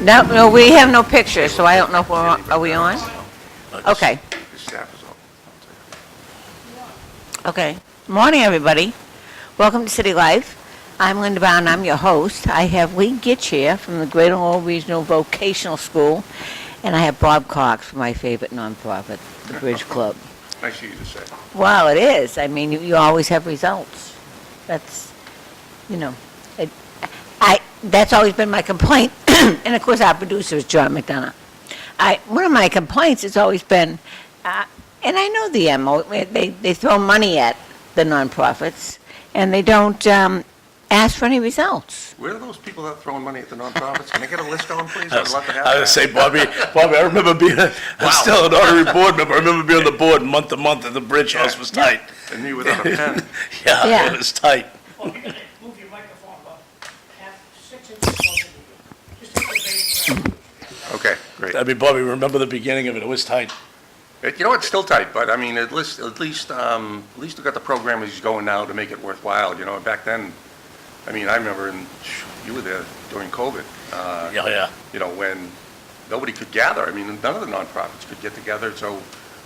No, we have no pictures, so I don't know if we're on. Are we on? Okay, The staff is all. okay. Morning, everybody. Welcome to City Life. I'm Linda Bown, I'm your host. I have Lee Gitschier from the Greater Lowell Regional Vocational School, and I have Bob Cox from my favorite nonprofit, the Bridge Club. Nice of you to say. Well, it is. I mean, you always have results. That's, that's always been my complaint. And of course, our producer is John McDonough. One of my complaints has always been, and I know the MO, they throw money at the nonprofits, and they don't ask for any results. Where are those people that are throwing money at the nonprofits? Can I get a list going, please? I'd love to have I that. was going to say, Bobby, I remember being, I'm still an honorary board member, I remember being on the board month to month, and the bridge house was tight. And you without a pen. Yeah. It was tight. Oh, you're gonna move your microphone about 6 inches closer to you. Just take the base. Okay, great. I mean, Bobby, remember the beginning of it, it was tight. You know, it's still tight, but I mean, at least we got the program is going now to make it worthwhile. You know, back then, I mean, I remember, you were there during COVID. Yeah. You know, when nobody could gather. I mean, none of the nonprofits could get together, so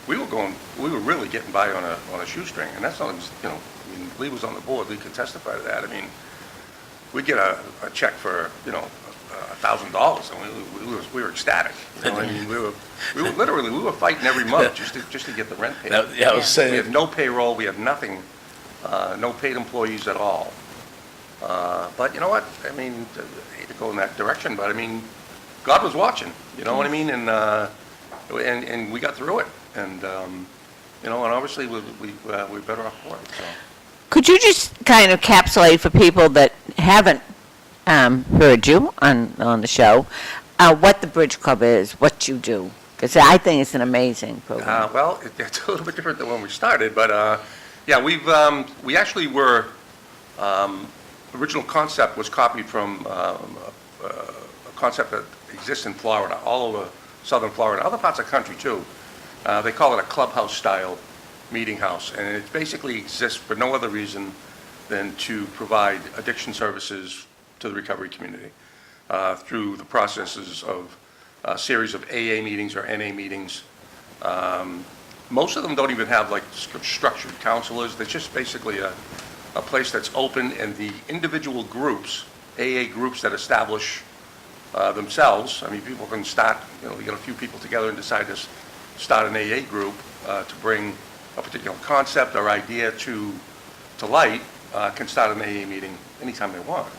we were really getting by on a shoestring, and that's not, you know, I mean, Lee was on the board, Lee could testify to that. I mean, we'd get a check for, you know, $1,000, and we were ecstatic. You know, I mean, we were fighting every month just to get the rent paid. Yeah, I was saying. We have no payroll, we have nothing, no paid employees at all. But you know what? I mean, I hate to go in that direction, but I mean, God was watching. You know what I mean? And we got through it. And you know, and obviously we're better off for it. So. Could you just kind of encapsulate for people that haven't heard you on the show, what the Bridge Club is, what you do? Because I think it's an amazing program. Well, it's a little bit different than when we started, but yeah, we actually were. Original concept was copied from a concept that exists in Florida, all over southern Florida, other parts of the country too. They call it a clubhouse-style meeting house, and it basically exists for no other reason than to provide addiction services to the recovery community through the processes of a series of AA meetings or NA meetings. Most of them don't even have like structured counselors. They're just basically a place that's open, and the individual groups, AA groups that establish themselves. I mean, people can start, you know, you get a few people together and decide to start an AA group to bring a particular concept or idea to light, can start an AA meeting anytime they want.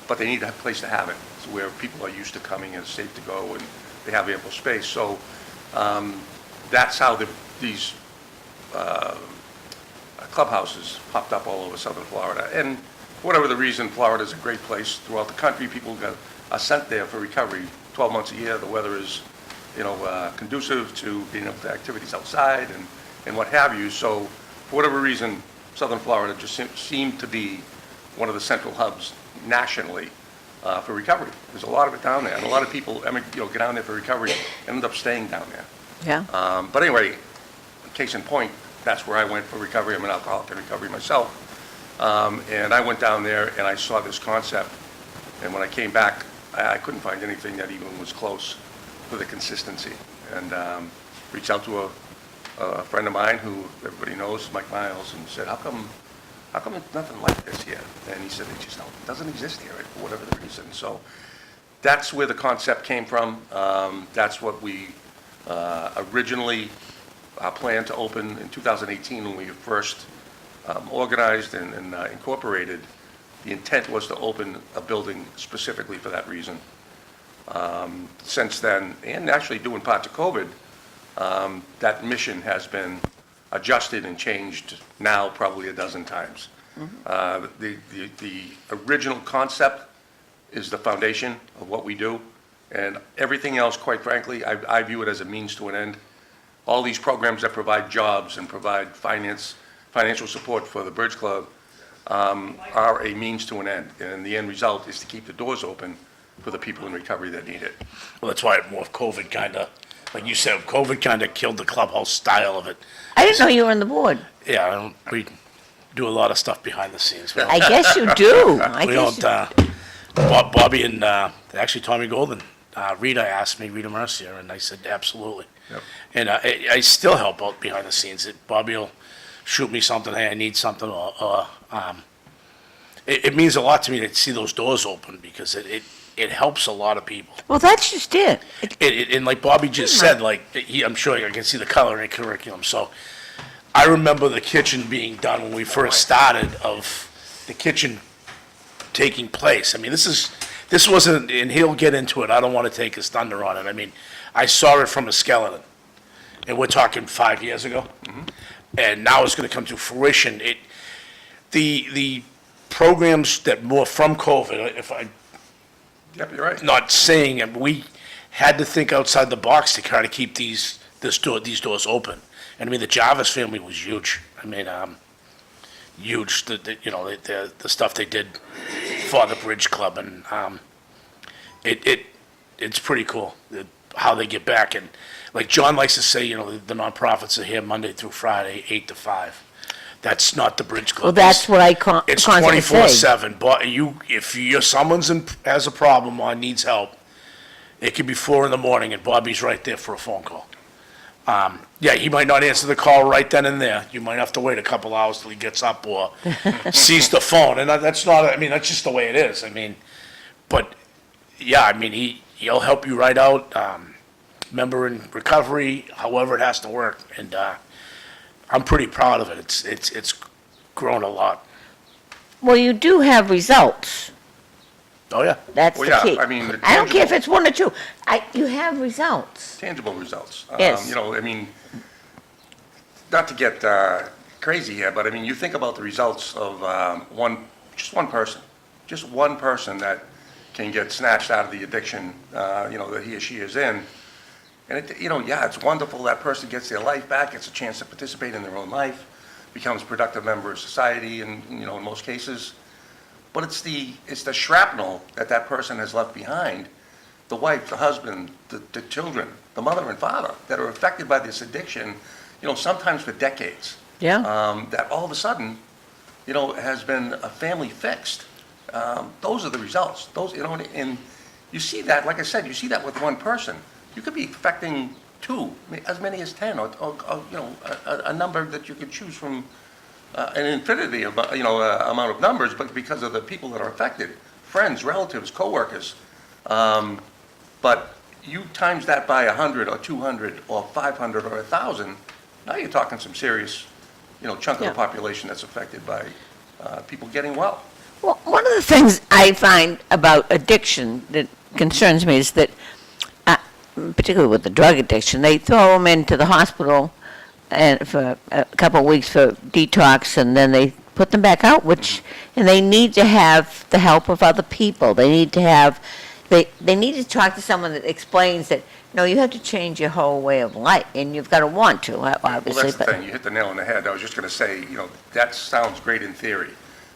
But they need a place to have it, so where people are used to coming and it's safe to go and they have ample space. So that's how these clubhouses popped up all over southern Florida. And for whatever the reason, Florida is a great place throughout the country. People are sent there for recovery 12 months a year. The weather is, you know, conducive to being able to activities outside and what have you. So for whatever reason, southern Florida just seemed to be one of the central hubs nationally for recovery. There's a lot of it down there, and a lot of people, I mean, you know, get down there for recovery and end up staying down there. Yeah. But anyway, case in point, that's where I went for recovery. I'm an alcoholic in recovery myself. And I went down there and I saw this concept. And when I came back, I couldn't find anything that even was close to the consistency. And reached out to a friend of mine who everybody knows, Mike Miles, and said, how come there's nothing like this here? And he said, it doesn't exist here for whatever the reason. So that's where the concept came from. That's what we originally planned to open in 2018 when we first organized and incorporated. The intent was to open a building specifically for that reason. Since then, and actually due in part to COVID, that mission has been adjusted and changed now probably a dozen times. The original concept is the foundation of what we do, and everything else, quite frankly, I view it as a means to an end. All these programs that provide jobs and provide financial support for the Bridge Club are a means to an end, and the end result is to keep the doors open for the people in recovery that need it. Well, that's why more of COVID kind of, like you said, COVID kind of killed the clubhouse style of it. I didn't know you were on the board. Yeah, we do a lot of stuff behind the scenes. I guess you do. We don't, Bobby and actually Tommy Golden Rita Mercier, and I said, absolutely. Yep. And I still help out behind the scenes. Bobby will shoot me something, hey, I need something, or it means a lot to me to see those doors open, because it helps a lot of people. Well, that's just it. And like Bobby just said, like, I'm sure I can see the color in the curriculum, so I remember the kitchen being done when we first started, of the kitchen taking place. I mean, this wasn't, and he'll get into it, I don't want to take his thunder on it. I mean, I saw it from a skeleton, and we're talking 5 years ago. And now it's going to come to fruition. The programs that more from COVID, Yep, you're right. not saying, and we had to think outside the box to try to keep these doors open. And I mean, the Jarvis family was huge. I mean, huge, the stuff they did for the Bridge Club, and it's pretty cool, how they get back. And like John likes to say, the nonprofits are here Monday through Friday, 8 to 5. That's not the Bridge Club. Well, that's what I It's constantly say. 24/7, but if someone's has a problem or needs help, it could be 4 a.m. and Bobby's right there for a phone call. Yeah, he might not answer the call right then and there. You might have to wait a couple hours till he gets up or sees the phone, and that's just the way it is. I mean, but, yeah, I mean, he'll help you right out, member in recovery, however it has to work, and, I'm pretty proud of it. It's grown a lot. Well, you do have results. Oh, yeah. That's Well, the yeah, key. I mean, the I don't care if tangible- it's 1 or 2. You have results. Tangible results. Yes. I mean, not to get crazy here, but I mean, you think about the results of just one person that can get snatched out of the addiction, that he or she is in. And it's wonderful that person gets their life back, gets a chance to participate in their own life, becomes a productive member of society, and, in most cases. But it's the shrapnel that person has left behind, the wife, the husband, the children, the mother and father, that are affected by this addiction, sometimes for decades. Yeah. That all of a sudden, has been a family fixed. Those are the results. And you see that, like I said, you see that with one person. You could be affecting 2, as many as 10, or a number that you could choose from, an infinity of, amount of numbers, but because of the people that are affected, friends, relatives, coworkers. But you times that by 100 or 200 or 500 or 1,000, now you're talking some serious, chunk of Yeah. the population that's affected by people getting well. Well, one of the things I find about addiction that concerns me is that, particularly with the drug addiction, they throw them into the hospital and for a couple of weeks for detox, and then they put them back out, and they need to have the help of other people. They need to talk to someone that explains that, no, you have to change your whole way of life, and you've got to want to, obviously. Well, that's the thing, you hit the nail on the head. I was just going to say, that sounds great in theory.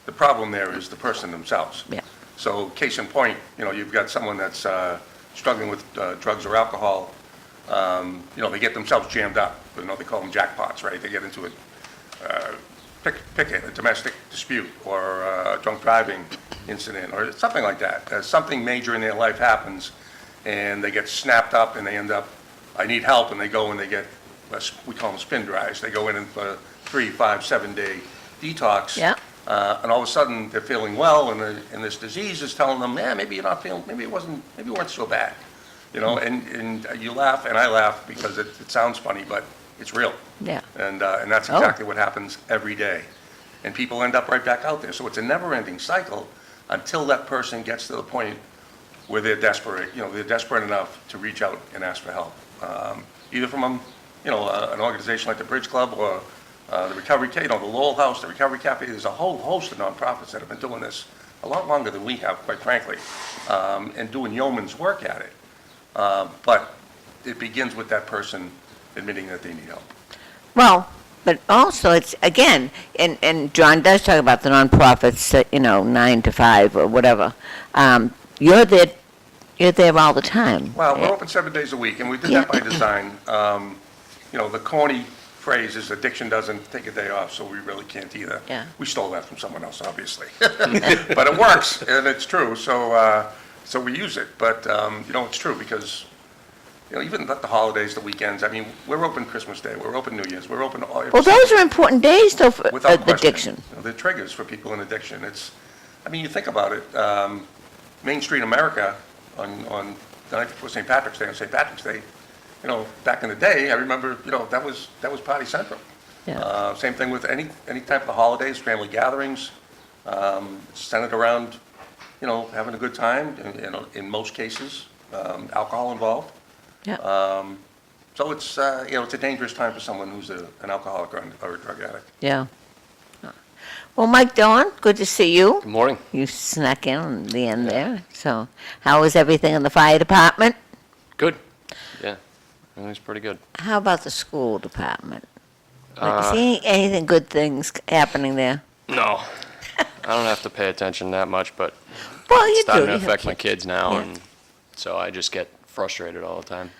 The problem there is the person themselves. Yeah. So case in point, you've got someone that's struggling with drugs or alcohol. They get themselves jammed up. They call them jackpots, right? They get into a domestic dispute or a drunk driving incident or something like that. Something major in their life happens, and they get snapped up, and they end up, I need help, and they go and they get, we call them spin drives. They go in for 3, 5, 7-day detox. Yeah. And all of a sudden, they're feeling well, and this disease is telling them, maybe you're not feeling, maybe you weren't so bad. And you laugh, and I laugh because it sounds funny, but it's real. Yeah. And that's exactly what happens every day. And people end up right back out there. So it's a never-ending cycle until that person gets to the point where they're desperate, they're desperate enough to reach out and ask for help. Either from an organization like the Bridge Club or the Recovery, the Lowell House, the Recovery Cafe. There's a whole host of nonprofits that have been doing this a lot longer than we have, quite frankly, and doing yeoman's work at it. But it begins with that person admitting that they need help. Well, but also it's, again, and John does talk about the nonprofits, 9 to 5 or whatever. You're there all the time. Well, we're open 7 days a week, and we did that by design. The corny phrase is addiction doesn't take a day off, so we really can't either. Yeah. We stole that from someone else, obviously. But it works, and it's true. So So we use it, but, it's true, because, even the holidays, the weekends, I mean, we're open Christmas Day, we're open New Year's, we're open all. Well, those are important days, though, for Without question. addiction. They're triggers for people in addiction. You think about it, Main Street America on the night before St. Patrick's Day, on St. Patrick's Day, back in the day, I remember, that was party central. Yeah. Same thing with any type of the holidays, family gatherings, centered around, having a good time, in most cases, alcohol involved. Yeah, So it's a dangerous time for someone who's an alcoholic or a drug addict. yeah. Well, Mike Dillon, good to see you. Good morning. You snuck in at the end there. So how was everything in the fire department? Good. Yeah, everything's pretty good. How about the school department? See anything good things happening there? No, I don't have to pay attention that much, but Well, you it's do. starting to You have affect my kids now, Yeah. and so I just get frustrated all the time.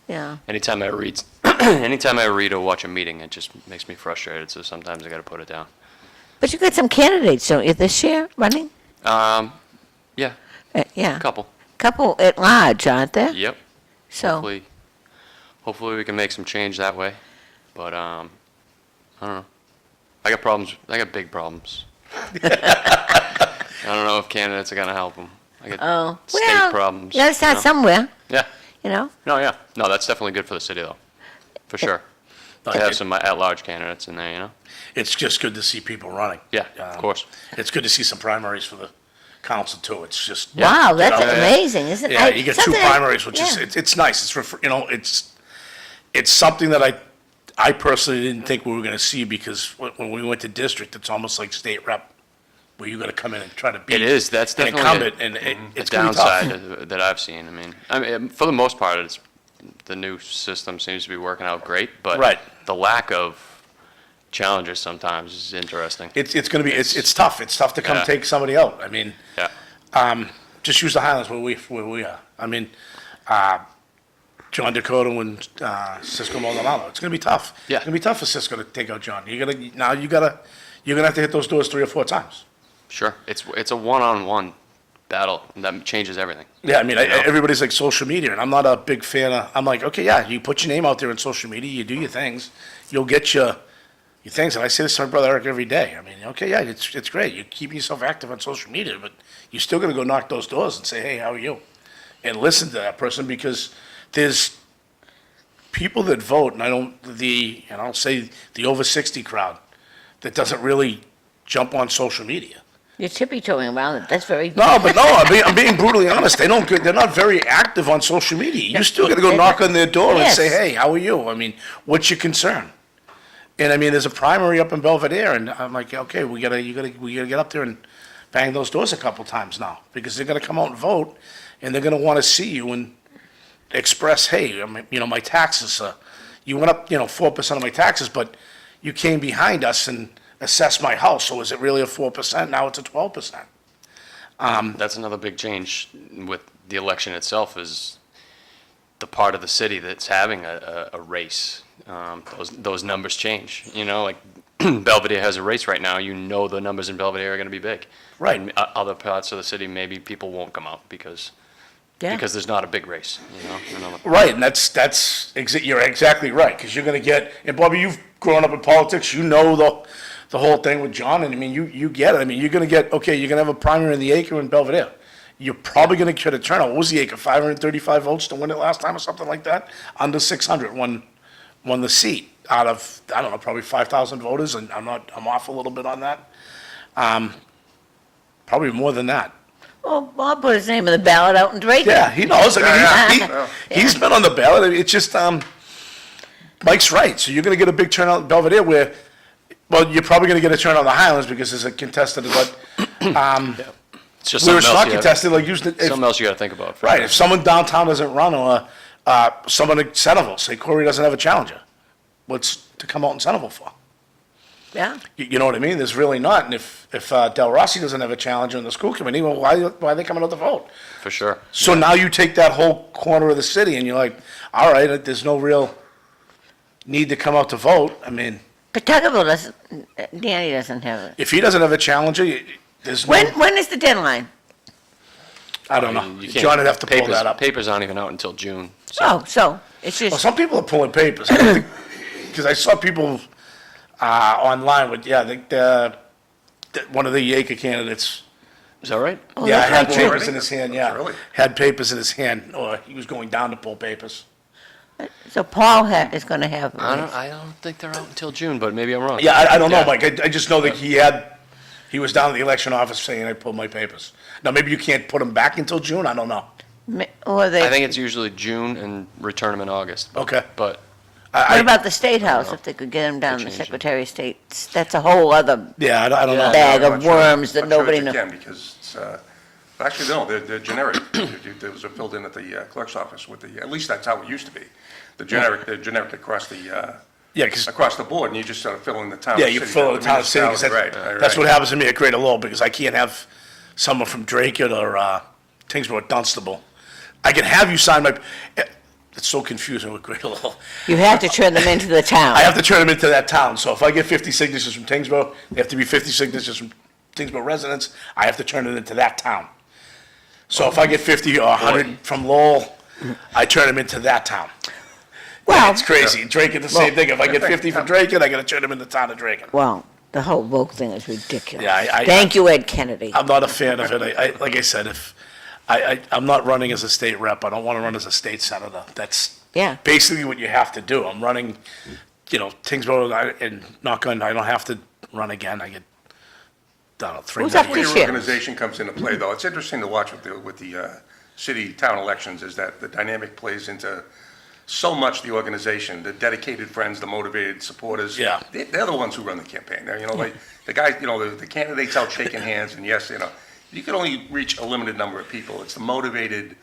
Yeah. Anytime I read or watch a meeting, it just makes me frustrated. So sometimes I got to put it down. But you got some candidates, don't you, this year, running? Yeah, Yeah. a couple. Couple at large, aren't there? Yep. So, Hopefully we can make some change that way. But I don't know. I got problems. I got big problems. I don't know if candidates are gonna help them. I got state well, problems. you gotta start somewhere, Yeah. you know? No, yeah. No, that's definitely good for the city, though. For sure. To have some at-large candidates in there, It's just good to see people running. Yeah, of course. It's good to see some primaries for the council too. It's just. Wow, that's Yeah. amazing, isn't it? Yeah, you get two something primaries, which is, yeah. it's nice. It's something that I personally didn't think we were gonna see, because when we went to district, it's almost like state rep, where you gotta come in and try to beat It is. That's an definitely incumbent, and a it's gonna be tough. downside that I've seen. I mean, for the most part, the new system seems to be working out great, but Right. the lack of challenges sometimes is interesting. It's gonna be, it's tough. It's tough to come Yeah. take somebody out. I mean, Yeah. just use the Highlands where we are. I mean, John Dakota and Cisco Maldonado. It's gonna be tough. Yeah. It's gonna be tough for Cisco to take out John. You're gonna have to hit those doors 3 or 4 times. Sure. It's a one-on-one battle that changes everything. Yeah, I mean, You know? everybody's like social media, and I'm not a big fan of. I'm like, okay, yeah, you put your name out there in social media, you do your things, you'll get your things. And I say this to my brother Eric every day. I mean, okay, yeah, it's great. You're keeping yourself active on social media, but you still got to go knock those doors and say, hey, how are you? And listen to that person, because there's people that vote, and I'll say the over 60 crowd that doesn't really jump on social media. You're tippy-toeing around it, that's very. No, I'm being brutally honest. They're not very active on social media. You still got to go knock on their door and Yes. say, hey, how are you? I mean, what's your concern? And I mean, there's a primary up in Belvedere, and I'm like, okay, we gotta get up there and bang those doors a couple times now, because they're gonna come out and vote, and they're gonna want to see you and express, hey, I mean, my taxes, you went up, 4% of my taxes, but you came behind us and assessed my house, so is it really a 4%? Now it's a 12%. That's another big change with the election itself, is the part of the city that's having a race. Those numbers change, like Belvedere has a race right now, the numbers in Belvedere are going to be big. Right. And other parts of the city, maybe people won't come out because Yeah. there's not a big race, Right, and you're exactly right, because you're gonna get, and Bobby, you've grown up in politics, you know the whole thing with John, and I mean, you get it. I mean, you're gonna get, okay, you're gonna have a primary in the Acre in Belvedere. You're probably gonna get a turnout. What was the Acre, 535 votes to win it last time or something like that? Under 600 won the seat out of, I don't know, probably 5,000 voters, and I'm off a little bit on that. Probably more than that. Well, Bob put his name on the ballot out in Drayton. Yeah, he knows. I mean, Yeah. he's been on the ballot. It's just, Mike's right. So you're gonna get a big turnout in Belvedere where, well, you're probably gonna get a turnout in the Highlands because it's a contested, but, It's just where it's something not else contested, like usually, something else you got to think about. right, if someone downtown doesn't run, or, someone in Centerville, say Corey doesn't have a challenger, what's to come out in Centerville for? Yeah. You know what I mean? There's really not. And if Del Rossi doesn't have a challenger in the school committee, well, why are they coming out to vote? For sure. So now you take that whole corner of the city and you're like, all right, there's no real need to come out to vote. I mean, Pawtuckaville doesn't, Danny doesn't have it. if he doesn't have a challenger, there's no. When is the deadline? I don't You know. can't- John would have to pull papers- that up. Papers aren't even out until June, so. Oh, so it's Well, just, some people are pulling papers. Because I saw people online with, yeah, I think one of the Yaker candidates, Is that right? oh, yeah, that's had not true. papers in his hand, yeah. Really? Had papers in his hand, or he was going down to pull papers. So Paul is gonna have. I don't think they're out until June, but maybe I'm wrong. Yeah, I don't know, Yeah. Mike. I just know that he was down at the election office saying, I pulled my papers. Now, maybe you can't put them back until June, I don't know. Or I they, think it's usually June and return them in August. Okay. But what about the State House, if they could get him down to the changed it. Secretary of State? That's a whole other Yeah, I don't know. Yeah. bag I'm of not sure- worms that not sure nobody you knows. can, because it's, actually, no, they're generic. Those are filled in at the clerk's office with at least that's how it used to be. They're generic across the, Yeah, because, across the board, and you just sort of fill in the town. yeah, city, you fill in the town city, because municipality. Right, that's right. what happens to me at Greater Lowell, because I can't have someone from Drake or Tingsboro or Dunstable. I can have you sign my, it's so confusing with Greater Lowell. You have to turn them into the town. I have to turn them into that town, so if I get 50 signatures from Tingsboro, they have to be 50 signatures from Tingsboro residents, I have to turn it into that town. So if I get 50 or 100 from Lowell, I turn them into that town. Well, It's crazy. Drake is the same thing. If I get 50 from Drake, I gotta turn them into the town of Drake. well, the whole vote thing is ridiculous. Yeah, Thank you, Ed Kennedy. I'm not a fan of it. Like I said, I'm not running as a state rep. I don't want to run as a state senator. That's Yeah. basically what you have to do. I'm running, Tingsboro, and knock on, I don't have to run again. I get, I don't know, 3 Who's more up Where years. this your year? organization comes into play, though, it's interesting to watch with the city town elections, is that the dynamic plays into so much the organization, the dedicated friends, the motivated supporters. Yeah. They're the ones who run the campaign. They're, like, the guys, the candidates out shaking hands, and yes, you can only reach a limited number of people. It's the motivated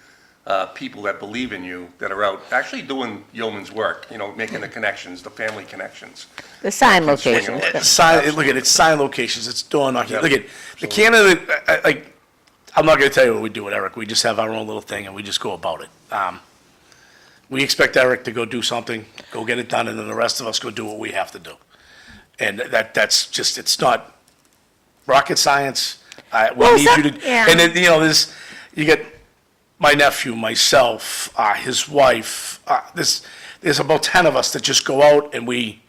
people that believe in you that are out actually doing yeoman's work, making the connections, the family connections. The sign Keep swinging locations. away. It's sign, look at it's sign locations, it's door knocking. Yep. Look at the candidate. I'm not going to tell you what we do with Eric. We just have our own little thing and we just go about it. We expect Eric to go do something, go get it done, and then the rest of us go do what we have to do. And that's just, it's not rocket science. We Well, need you to, yeah. and then, you get my nephew, myself, his wife, there's about 10 of us that just go out and we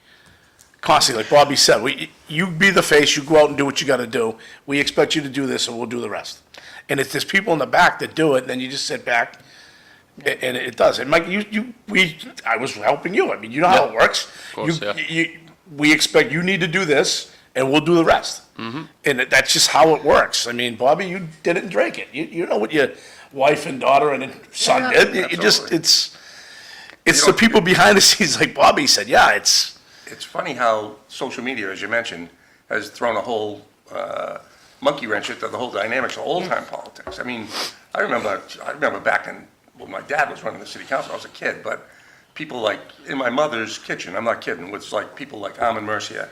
constantly, like Bobby said, you be the face, you go out and do what you gotta do. We expect you to do this and we'll do the rest. And if there's people in the back that do it, then you just sit back and it does. And Mike, I was helping you. I mean, you know how it works. Of course, yeah. We expect you need to do this and we'll do the rest. And that's just how it works. I mean, Bobby, you did it in Drake it. You know what your wife and daughter and son Yeah, did. It just, absolutely. it's the people behind the scenes, like Bobby said, yeah, it's funny how social media, as you mentioned, has thrown a whole monkey wrench into the whole dynamics of old-time politics. I mean, I remember back when my dad was running the city council, I was a kid, but people like, in my mother's kitchen, I'm not kidding, was like people like Armin Mercia,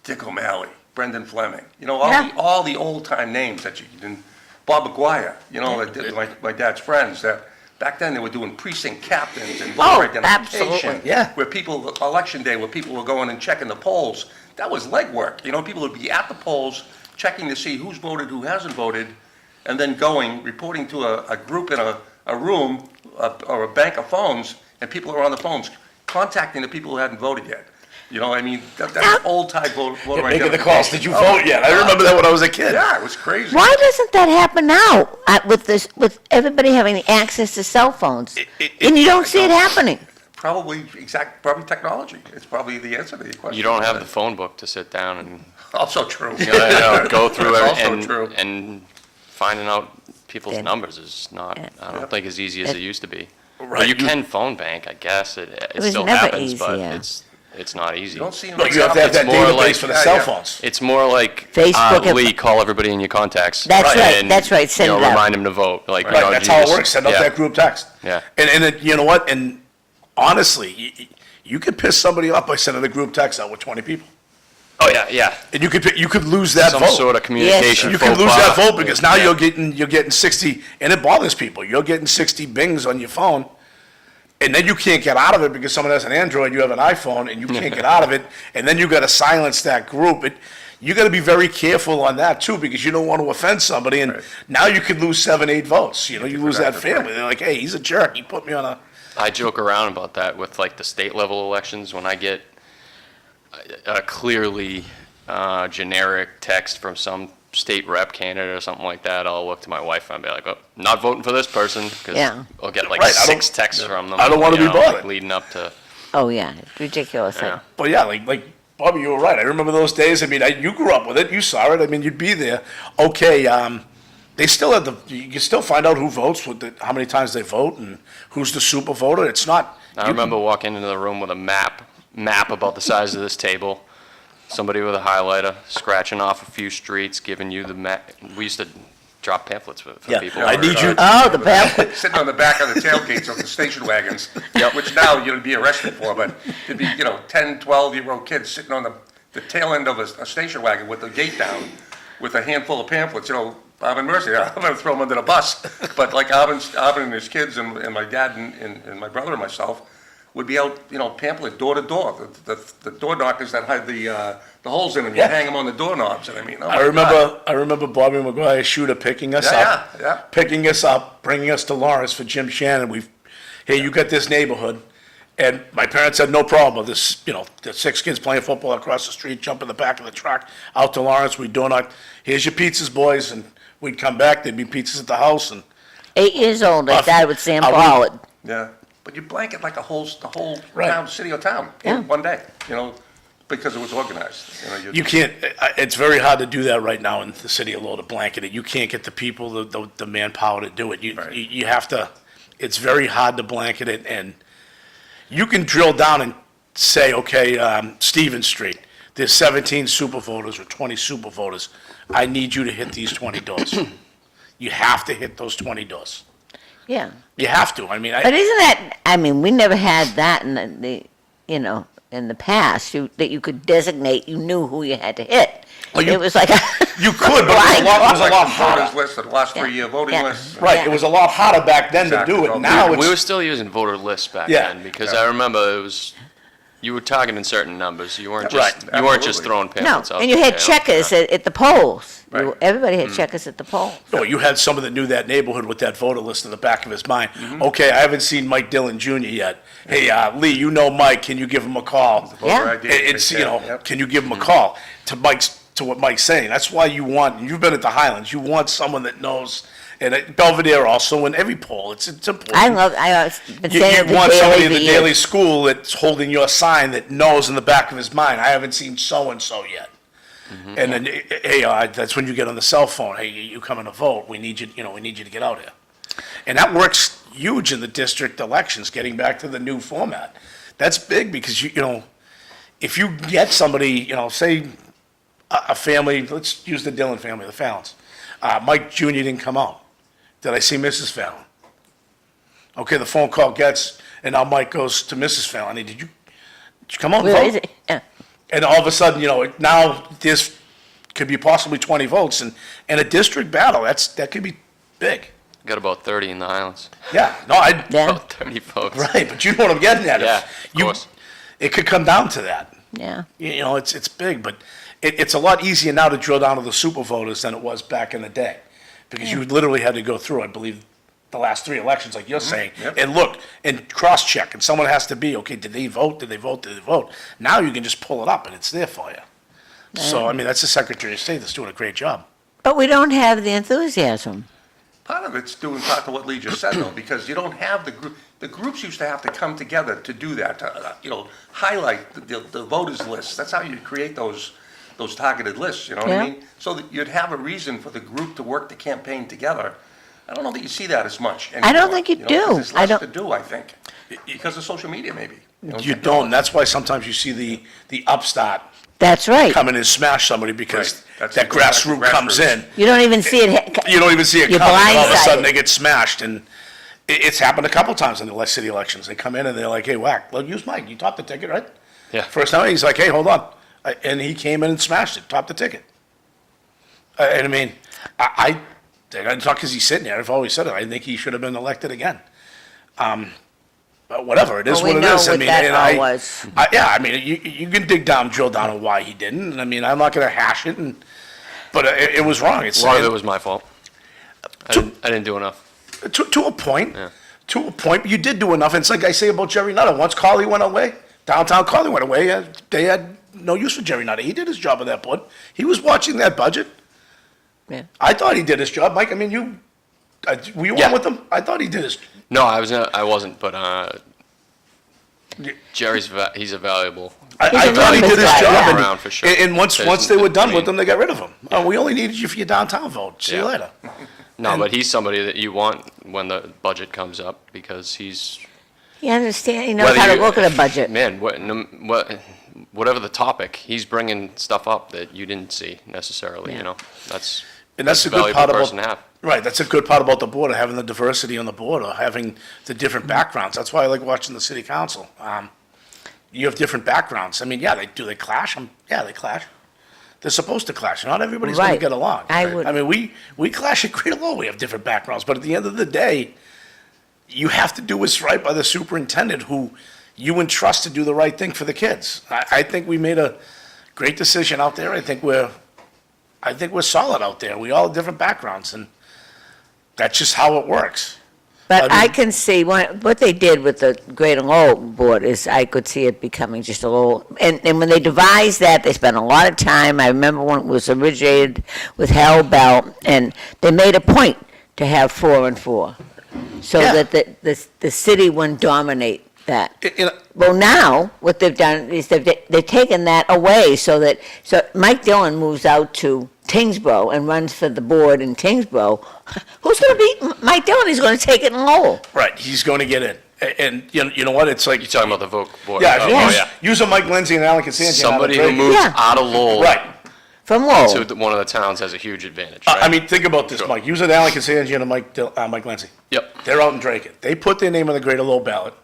Dick O'Malley, Brendan Fleming, all the old-time names that you didn't, Bob McGuire, my dad's friends, that back then they were doing precinct captains and voter identification. absolutely. Yeah. Where people, election day, where people were going and checking the polls, that was legwork. People would be at the polls, checking to see who's voted, who hasn't voted, and then reporting to a group in a room or a bank of phones, and people are on the phones contacting the people who hadn't voted yet. That's old-time voter making the identification. calls. Did you vote yet? I remember that when I was a kid. Yeah, it was crazy. Why doesn't that happen now with everybody having access to cell phones? And you don't see it happening. Probably technology. It's probably the answer to your question. You don't have the phone book to sit down and Also true. go through That's every, also true. and finding out people's Yeah. numbers is not, I don't think as easy as it used to be. Right. But you can phone bank, I guess. It was still never happens, easy, but yeah. it's not easy. You don't see them. No, you have to have that It's more database like- for the Yeah, cell yeah. phones. It's more like, Facebook Lee, call everybody in your contacts. That's right, and, that's right, send it out. remind them to vote. Like, Right, that's how it works. Send out yeah. that group text. Yeah. And you know what? And honestly, you could piss somebody off by sending a group text out with 20 people. Oh, yeah. And you could lose that Some vote. sort of communication. You can faux lose that pas. vote because now Yeah. you're getting 60, and it bothers people. You're getting 60 bings on your phone, and then you can't get out of it because someone has an Android, you have an iPhone, and you can't get out of it, and then you got to silence that group. you gotta be very careful on that too, because you don't want to offend somebody, and Right. now you could lose 7, 8 votes, you know, you lose that That's right. family. They're like, hey, he's a jerk, he put me on a, I joke around about that with like the state level elections. When I get a clearly generic text from some state rep candidate or something like that, I'll look to my wife and be like, "Oh, not voting for this person," because Yeah. I'll get like Right, I 6 don't- texts from them. I don't wanna you be know, bothered. like, leading up to. Oh, yeah, it's ridiculous. Yeah. but yeah, like, Bobby, you were right, I remember those days, I mean, you grew up with it, you saw it, I mean, you'd be there. Okay, they still have you can still find out who votes, how many times they vote, and who's the super voter, it's not. I remember walking into the room with a map about the size of this table, somebody with a highlighter, scratching off a few streets, giving you the map. We used to drop pamphlets for Yeah, people. I need you, Oh, the pamphlet. Sitting on the back of the tailgates of the station wagons, which now you'd be arrested for, but it'd be, 10, 12-year-old kids sitting on the tail end of a station wagon with the gate down, with a handful of pamphlets, Bob and Mercy, I'm gonna throw them under the bus. But like Alvin and his kids and my dad and my brother and myself would be out, pamphlet door to door. The door knockers that had the holes in them, you Yeah. hang them on the doorknobs, and I mean, oh my I God. remember Bobby McGuire shooter picking us up. Yeah. Picking us up, bringing us to Lawrence for Jim Shannon. Hey, you got this neighborhood. And my parents had no problem with this, the 6 kids playing football across the street, jump in the back of the truck, out to Lawrence, we'd do it. Here's your pizzas, boys, and we'd come back, there'd be pizzas at the house, and 8 years old, I died with Sam I would- Pollard. Yeah, but you blanket like the whole Right. town, city or town, Yeah. in one day, because it was organized. you can't, it's very hard to do that right now in the city of Lowell, to blanket it. You can't get the people, the manpower to do it. Right. You have to, it's very hard to blanket it, and you can drill down and say, okay, Stevens Street, there's 17 super voters or 20 super voters. I need you to hit these 20 doors. You have to hit those 20 doors. Yeah. You have to. I mean, But isn't that, we never had that in in the past, that you could designate, you knew who you had to hit. Well, you- It was like a. you could, but it was a lot, It was like the harder. voters list, the last Yeah. 3-year voting Yeah. list. Right, Yeah. it was a lot harder back then to do Exactly. it. Now We were it's, still using voter lists back Yeah. then, because Yeah. I remember it was, you were targeting certain numbers. You weren't Right. just, you weren't just Absolutely. throwing No, pamphlets out and you had there. checkers at the polls. Right. Everybody had checkers at the polls. oh, you had someone that knew that neighborhood with that voter list in the back of his mind. Mm-hmm. Okay, I haven't seen Mike Dillon Jr. yet. Hey, Lee, you know Mike, can you give him a call? Voter Yeah. ID, It's, take care. Yep. can you give him a call? To what Mike's saying, that's why you want, you've been at the Highlands, you want someone that knows, and at Belvedere also, in every poll, it's important. I've been You, saying you it to want somebody Daily in for the years. daily school that's holding your sign that knows in the back of his mind, I haven't seen so-and-so yet. And then, hey, that's when you get on the cell phone, hey, you coming to vote, we need you to get out here. And that works huge in the district elections, getting back to the new format. That's big because if you get somebody, say a family, let's use the Dillon family, the Fallons. Mike Jr. didn't come out. Did I see Mrs. Fallon? Okay, the phone call gets, and now Mike goes to Mrs. Fallon. Hey, did you come out and Where vote? is it? Yeah. And all of a sudden, now there's, could be possibly 20 votes, and a district battle, that could be big. Got about 30 in the Highlands. Yeah, no, Yeah, About 30 votes. right, but you know what I'm getting at. Yeah, If of course. It could come down to that. yeah. It's big, but it's a lot easier now to drill down to the super voters than it was back in the day. Because you literally had to go through, I believe, the last 3 elections, like you're saying, Yep. and look, and cross-check, and someone has to be, okay, did they vote, did they vote, did they vote? Now you can just pull it up and it's there for you. So, I mean, that's the Secretary of State that's doing a great job. But we don't have the enthusiasm. Part of it's doing part of what Lee just said, though, because you don't have the group, the groups used to have to come together to do that, to, highlight the voters list. That's how you create those targeted lists, you know what I Yeah. mean? So that you'd have a reason for the group to work the campaign together. I don't know that you see that as much anymore. I don't think you 'cause do. There's I less don't- to do, I think, because of social media, maybe. You don't, and that's why sometimes you see the upstart That's right. come in and smash somebody because Right. That's that exactly grassroots comes grassroots. in. You don't even see it. You don't even see it You're coming, and all of a sudden blindsided. they get smashed, and it's happened a couple times in the city elections. They come in and they're like, hey, whack, well, use Mike, you topped the ticket, right? Yeah. First time, he's like, hey, hold on. And he came in and smashed it, topped the ticket. And I mean, I talk because he's sitting there, I've always said it, I think he should have been elected again. whatever, it is Well, we what it know is. I what mean, that and all was. yeah, I mean, you can dig down, drill down on why he didn't, and I mean, I'm not gonna hash it, but it was wrong. A lot of it was my fault. I didn't do enough. To a point. Yeah. To a point, you did do enough. And it's like I say about Jerry Nutter. Once Carly went away, downtown Carly went away, they had no use for Jerry Nutter. He did his job on that board. He was watching that budget. Yeah. I thought he did his job. Mike, I mean, were you Yeah. on with him? I thought he did his. No, I wasn't, but he's a valuable. I He's a thought he did his numbers guy, job. yeah. And, Around for sure. and once There's- they were done I with mean- him, they got rid of him. Oh, we only needed you for your downtown vote. See you Yeah. later. No, but he's somebody that you want when the budget comes up because he's. He understands, he knows whether how to you- look at a budget. Man, whatever the topic, he's bringing stuff up that you didn't see necessarily. Yeah. You know, that's And that's a the good valuable part person to about, have. right, that's a good part about the board, of having the diversity on the board, or having the different backgrounds. That's why I like watching the city council. You have different backgrounds. I mean, yeah, they clash. Yeah, they clash. They're supposed to clash. Not everybody's gonna Right. get along. I would- I mean, we clash at Great Lowell. We have different backgrounds, but at the end of the day, you have to do what's right by the superintendent who you entrust to do the right thing for the kids. I think we made a great decision out there. I think we're solid out there. We all have different backgrounds, and that's just how it works. But I I mean- can see what they did with the Greater Lowell Board is I could see it becoming just a little, and when they devised that, they spent a lot of time. I remember when it was originated with Harold Bell, and they made a point to have 4 and 4, so Yeah. that the city wouldn't dominate that. You know, Well, now, what they've done is they've taken that away, so Mike Dillon moves out to Tingsboro and runs for the board in Tingsboro. Who's going to beat Mike Dillon? He's going to take it in Lowell. right, he's going to get in. And you know what? It's like, You're talking about the vote board. yeah, Oh, Yes. use a Mike Lindsay and Alan Constantian. Somebody who moves Yeah. out of Lowell Right. From Lowell. to one of the towns has a huge advantage. Right? I mean, think about this, Sure. Mike. Use an Alan Constantian and Mike Lindsay. Yep, They're out in Drake. They put their name on the Greater Lowell ballot.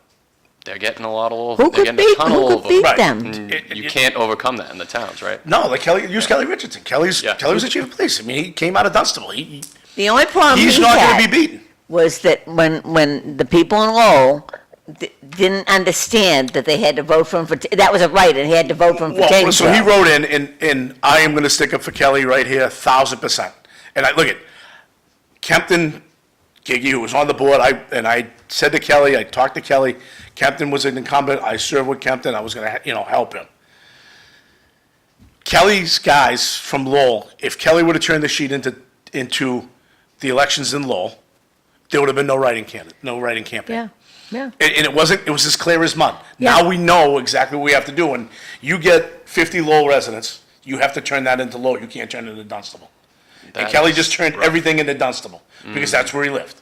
they're getting a lot of Lowell. Who They're could getting a ton of Lowell beat votes. them? And you can't overcome that in the towns, right? No, like use Kelly Richardson. Kelly was the chief of police. I mean, he came out of Dunstable. The only problem He's he not going to had be beaten. was that when the people in Lowell didn't understand that they had to vote for him that was a right, and he had to vote for him for Well, so he Tingsboro. wrote in, and I am going to stick up for Kelly right here, 1,000%. And I look at Kempton, Giggy, who was on the board. I said to Kelly, I talked to Kelly. Kempton was an incumbent. I served with Kempton. I was going to, help him. Kelly's guys from Lowell, if Kelly would have turned the sheet into the elections in Lowell, there would have been no writing campaign. Yeah, yeah. And it was as clear as mud. Yeah. Now we know exactly what we have to do. And you get 50 Lowell residents, you have to turn that into Lowell. You can't turn it into Dunstable. And That Kelly is just turned rough. everything into Dunstable because that's where he lived.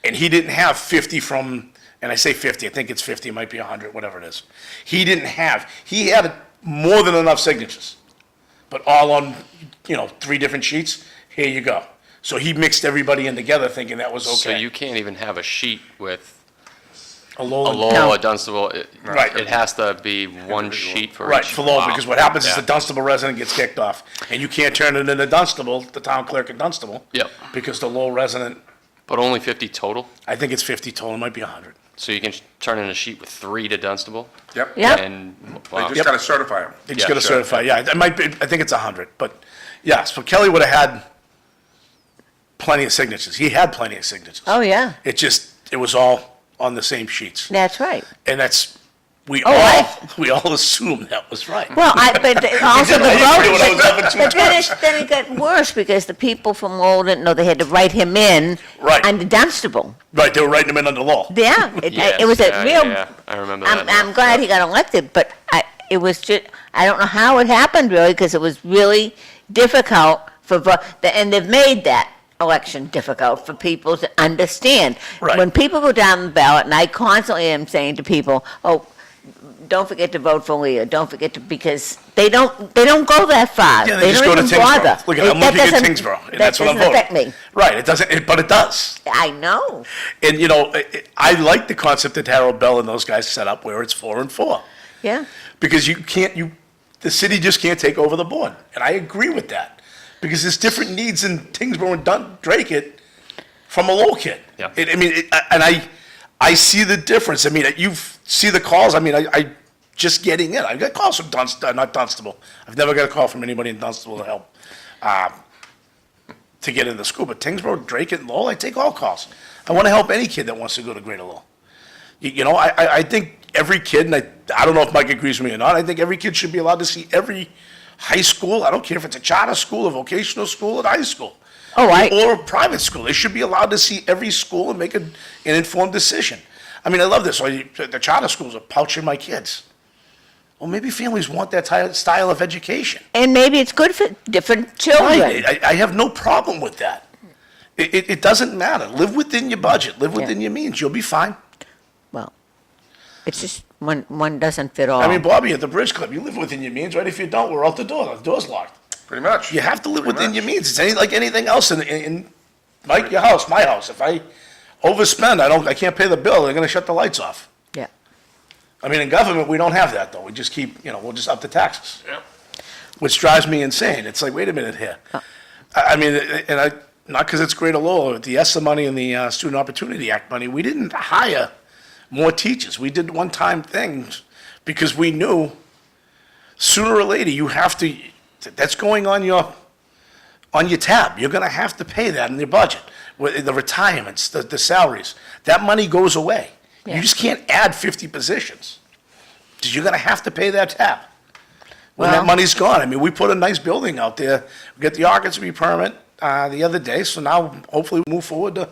And he didn't have 50 from, and I say 50, I think it's 50, it might be 100, whatever it is. He had more than enough signatures, but all on, 3 different sheets. Here you go. So he mixed everybody in together thinking that was So okay. you can't even have a sheet with A a Lowell. Lowell, No. a Dunstable. Right. It has to be one sheet for Right, each. for Lowell, Wow. because what happens is Yeah. the Dunstable resident gets kicked off, and you can't turn it into Dunstable, the town clerk in Dunstable. Yep. Because the Lowell resident, But only 50 total? I think it's 50 total, it might be 100. So you can turn in a sheet with 3 to Dunstable? Yep. Yep. And, They wow. just got to certify them. They just Yeah, gotta sure. certify, yeah, it might be, I think it's 100, but, yeah, so Kelly would have had plenty of signatures, he had plenty of signatures. Oh, yeah, It was all on the same sheets, that's right. and that's, we Oh, all assumed that was right. Well, but also the I vote, didn't do it, I was up in 2 but then terms. then it got worse because the people from Lowell didn't know they had to write him in Right. under Dunstable. Right, they were writing them in under law. Yeah, it was Yes, a real. yeah, I remember that. I'm glad he got elected, but it was just, I don't know how it happened really, because it was really difficult and they've made that election difficult for people to understand. Right. When people go down the ballot, and I constantly am saying to people, oh, don't forget to vote for Leah, don't forget to, because they don't go that far. Yeah, they just go to don't even bother. Tingsboro. Look at, I'm That looking at doesn't- Tingsboro, and that that's what I'm doesn't voting. affect me. Right, it doesn't, but it does. I know, And, I like the concept that Harold Bell and those guys set up where it's 4 and 4. yeah. Because the city just can't take over the board. And I agree with that. Because there's different needs in Tingsboro and Drake from a Lowell kid. Yeah. I see the difference. I mean, you see the calls. I mean, I just getting in. I got calls from not Dunstable. I've never got a call from anybody in Dunstable to help to get into the school. But Tingsboro, Drake, and Lowell, I take all calls. I want to help any kid that wants to go to Greater Lowell. You know, I think every kid, and I don't know if Mike agrees with me or not, I think every kid should be allowed to see every high school. I don't care if it's a charter school, a vocational school, or high school. Or a private school. They should be allowed to see every school and make an informed decision. I mean, I love this. The charter schools are pouching my kids. Well, maybe families want that style of education. And maybe it's good for different children. Right. I have no problem with that. It doesn't matter. Live within your budget. Live within your means. You'll be fine. Well, it's just one doesn't fit all. I mean, Bobby, at the Bridge Club, you live within your means, right? If you don't, we're out the door. The door's locked. Pretty much. You have to live within your means. It's like anything else in Mike, your house, my house. If I overspend, I can't pay the bill, they're gonna shut the lights off. Yeah. I mean, in government, we don't have that, though. We just keep, we'll just up the taxes. Yeah. Which drives me insane. It's like, wait a minute here. I mean, not because it's Greater Lowell, the ESSA money and the Student Opportunity Act money, we didn't hire more teachers. We did one-time things because we knew sooner or later you have to, that's going on your tab. You're gonna have to pay that in your budget. The retirements, the salaries, that money goes away. Yeah. You just can't add 50 positions. Because you're gonna have to pay that tab. When Well- that money's gone. I mean, we put a nice building out there. We got the occupancy permit the other day, so now hopefully we move forward to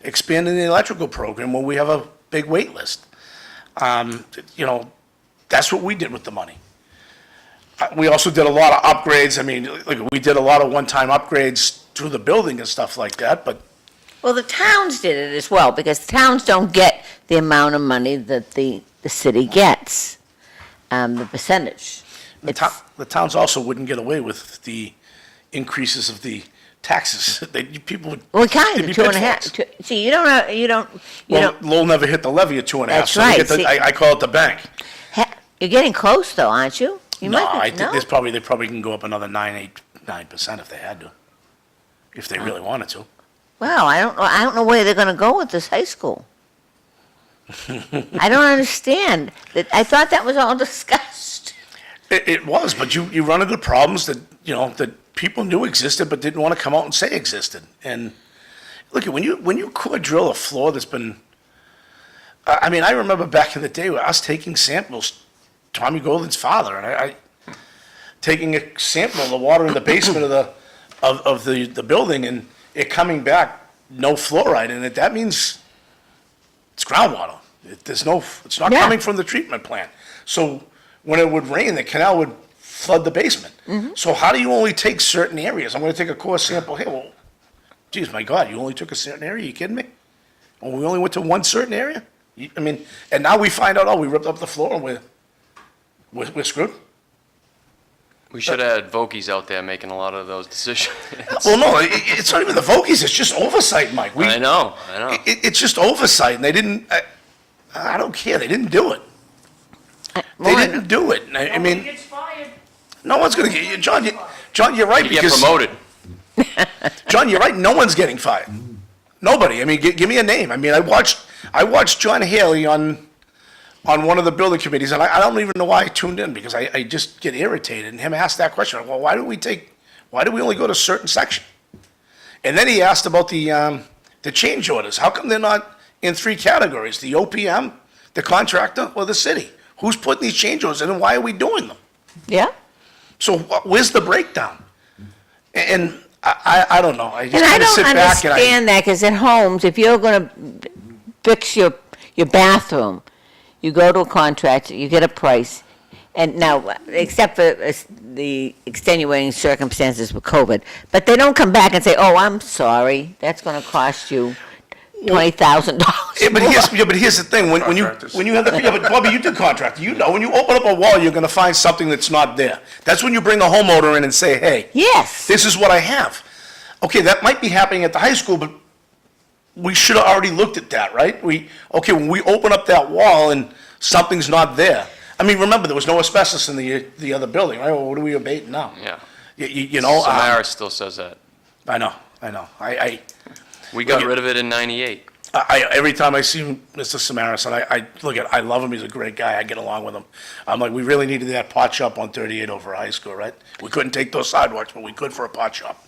expanding the electrical program where we have a big wait list. That's what we did with the money. We also did a lot of upgrades. I mean, we did a lot of one-time upgrades to the building and stuff like that, but Well, the towns did it as well, because towns don't get the amount of money that the city gets, the percentage. the towns also wouldn't get away with the increases of the taxes. People would. Well, kind there'd of, be 2.5. pitfalls. See, you don't, Well, Lowell never hit the levy at 2.5. That's so they right, get the- see- I call it the bank. you're getting close though, aren't you? You No, might be- I think they probably can go up another 9% if they had to, if they really wanted to. Well, I don't know where they're gonna go with this high school. I don't understand. I thought that was all discussed. It was, but you run into problems that, that people knew existed but didn't want to come out and say existed. And look, when you core drill a floor that's been, I mean, I remember back in the day where us taking samples, Tommy Golden's father, and I taking a sample of the water in the basement of the building and it coming back, no fluoride in it, that means it's groundwater. It's not Yeah. coming from the treatment plant. So when it would rain, the canal would flood the basement. So how do you only take certain areas? I'm gonna take a core sample here, well, geez, my God, you only took a certain area, you kidding me? Oh, we only went to one certain area? I mean, and now we find out, we ripped up the floor and we're screwed? We should have had Vokies out there making a lot of those decisions. Well, no, it's not even the Vokies, it's just oversight, Mike. I know. It's just oversight, and they didn't, I don't care, they didn't do it. They didn't do it. I Nobody mean, gets fired. no one's gonna get, John, you're right, You get because, promoted. John, you're right, no one's getting fired. Nobody, I mean, give me a name. I mean, I watched John Haley on one of the building committees, and I don't even know why I tuned in, because I just get irritated, and him asked that question, well, why do we only go to a certain section? And then he asked about the change orders. How come they're not in 3 categories? The OPM, the contractor, or the city? Who's putting these change orders in, and why are we doing them? Yeah. So where's the breakdown? And I don't know. I just And I kind of don't sit back and understand that, because in homes, if you're gonna fix your bathroom, you go to a contractor, you get a price, and now, except for the extenuating circumstances with COVID, but they don't come back and say, oh, I'm sorry, that's gonna cost you $20,000 Yeah, but more. here's the thing, when you Contractors. have the, but Bobby, you did contract, when you open up a wall, you're gonna find something that's not there. That's when you bring a homeowner in and say, hey, Yes. this is what I have. Okay, that might be happening at the high school, but we should have already looked at that, right? When we open up that wall and something's not there. I mean, remember, there was no asbestos in the other building, right? Well, what are we abating now? Yeah. You know, Samara still says that. I know. We got rid of it in '98. Every time I see Mr. Samaras, and I love him, he's a great guy, I get along with him. I'm like, we really needed that pot shop on 38 over high school, right? We couldn't take those sidewalks, but we could for a pot shop.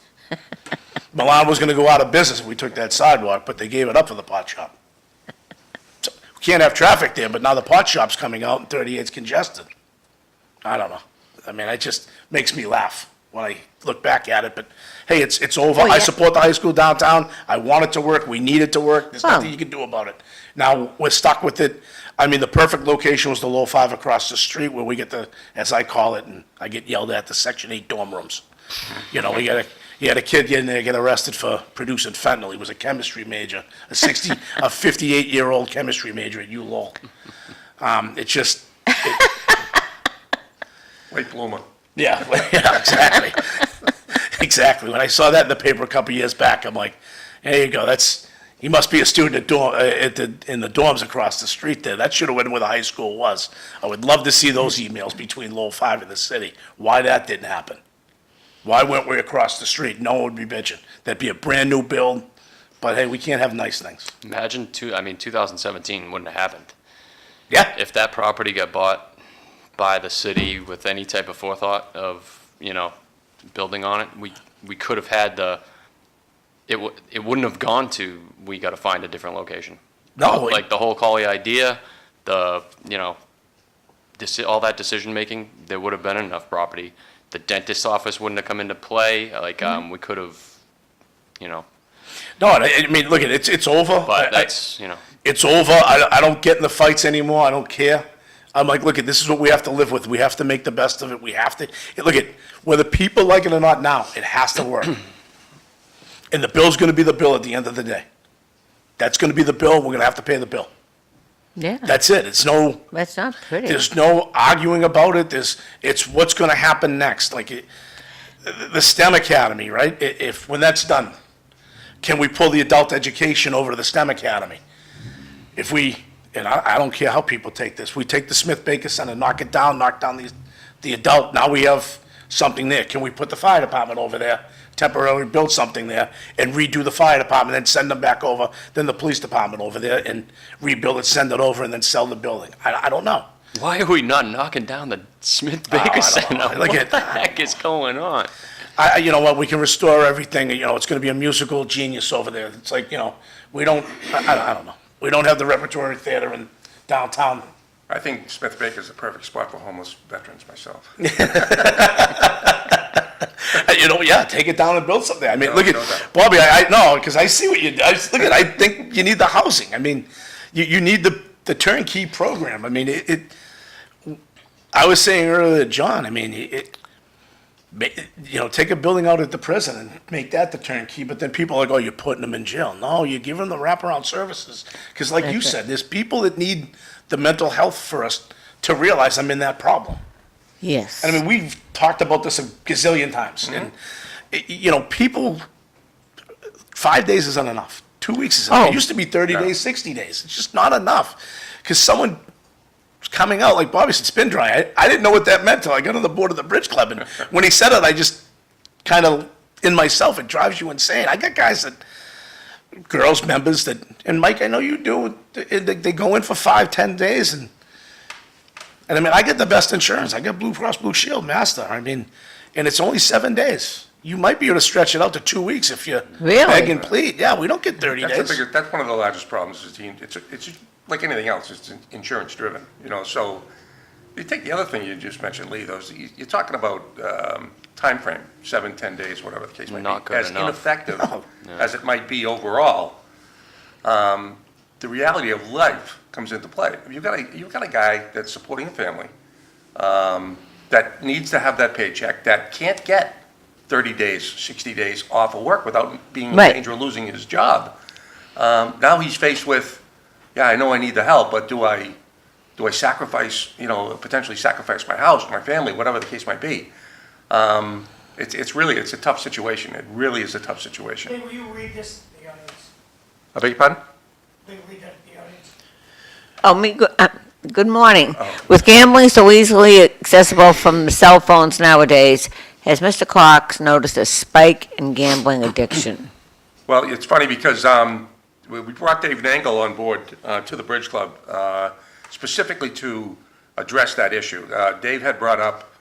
Milan was gonna go out of business if we took that sidewalk, but they gave it up for the pot shop. So, we can't have traffic there, but now the pot shop's coming out and 38's congested. I don't know. I mean, it just makes me laugh when I look back at it, but hey, it's over. Oh, yeah. I support the high school downtown. I want it to work. We need it to work. There's Well- nothing you can do about it. Now, we're stuck with it. I mean, the perfect location was the Lowell 5 across the street where we get the, as I call it, and I get yelled at, the Section 8 dorm rooms. You know, you had a kid in there get arrested for producing fentanyl. He was a chemistry major, a 58-year-old chemistry major at Lowell. It just, Late bloomer. yeah, yeah, exactly. Exactly. When I saw that in the paper a couple years back, I'm like, there you go, he must be a student in the dorms across the street there. That should have been where the high school was. I would love to see those emails between Lowell 5 and the city. Why that didn't happen? Why weren't we across the street? No one would be bitching. That'd be a brand-new build, but hey, we can't have nice things. Imagine 2017 wouldn't have happened. Yeah, If that property got bought by the city with any type of forethought of, building on it, we could have had it wouldn't have gone to, we got to find a different location. no, Like the whole Colley idea, all that decision-making, there would have been enough property. The dentist's office wouldn't have come into play, we could have, no, I mean, look, it's over. but that's, It's over. I don't get in the fights anymore. I don't care. I'm like, look, this is what we have to live with. We have to make the best of it. We have to, look, whether people like it or not now, it has to work. And the bill's gonna be the bill at the end of the day. That's gonna be the bill. We're gonna have to pay the bill. Yeah, That's it. that's not pretty. There's no arguing about it. It's what's gonna happen next. The STEM Academy, right? When that's done, can we pull the adult education over to the STEM Academy? If we, and I don't care how people take this, we take the Smith Baker Center, knock down the adult, now we have something there. Can we put the fire department over there, temporarily build something there, and redo the fire department, then send them back over, then the police department over there, and rebuild it, send it over, and then sell the building? I don't know. why are we not knocking down the Smith I Baker don't Center? know. Look What at- the heck is going on? You know what, we can restore everything, it's gonna be a musical genius over there. It's like, we don't, I don't know. We don't have the repertory theater in downtown. I think Smith Baker's the perfect spot for homeless veterans myself. Yeah, take it down and build something. I mean, No, look at, no doubt. Bobby, I know, because I see what you, I think you need the housing. I mean, you need the turnkey program. I mean, I was saying earlier to John, I mean, take a building out at the prison and make that the turnkey, but then people are like, oh, you're putting them in jail. No, you give them the wraparound services. Because like you That's it. said, there's people that need the mental health for us to realize I'm in that problem. Yes. And I mean, we've talked about this a gazillion times. And, people, 5 days isn't enough. 2 weeks isn't enough. Oh. It used to be 30 days, 60 days. It's just not enough. Because someone coming out, like Bobby said, spin dry. I didn't know what that meant till I got on the board of the Bridge Club. And when he said it, I just kind of, in myself, it drives you insane. I got guys girls, members and Mike, I know you do, they go in for 5-10 days and I mean, I get the best insurance. I got Blue Cross Blue Shield Master. I mean, and it's only 7 days. You might be able to stretch it out to 2 weeks if you Really? beg and plead. Yeah, we don't get 30 days. That's one of the largest problems is it's like anything else, it's insurance driven, so you take the other thing you just mentioned, Lee, you're talking about time frame, 7-10 days, whatever the case might be. Not good As enough. ineffective No. as it might be overall, the reality of life comes into play. You've got a guy that's supporting a family, that needs to have that paycheck, that can't get 30 days, 60 days off of work without being in Right. danger of losing his job. Now he's faced with, yeah, I know I need the help, but do I sacrifice, potentially sacrifice my house, my family, whatever the case might be? It's a tough situation. It really is a tough situation. Hey, will you read this to the audience? I beg your pardon? Will you read that to the audience? Good morning. Oh. With gambling so easily accessible from the cell phones nowadays, has Mr. Cox noticed a spike in gambling addiction? Well, it's funny because we brought Dave Nangle on board to the Bridge Club specifically to address that issue. Dave had brought up,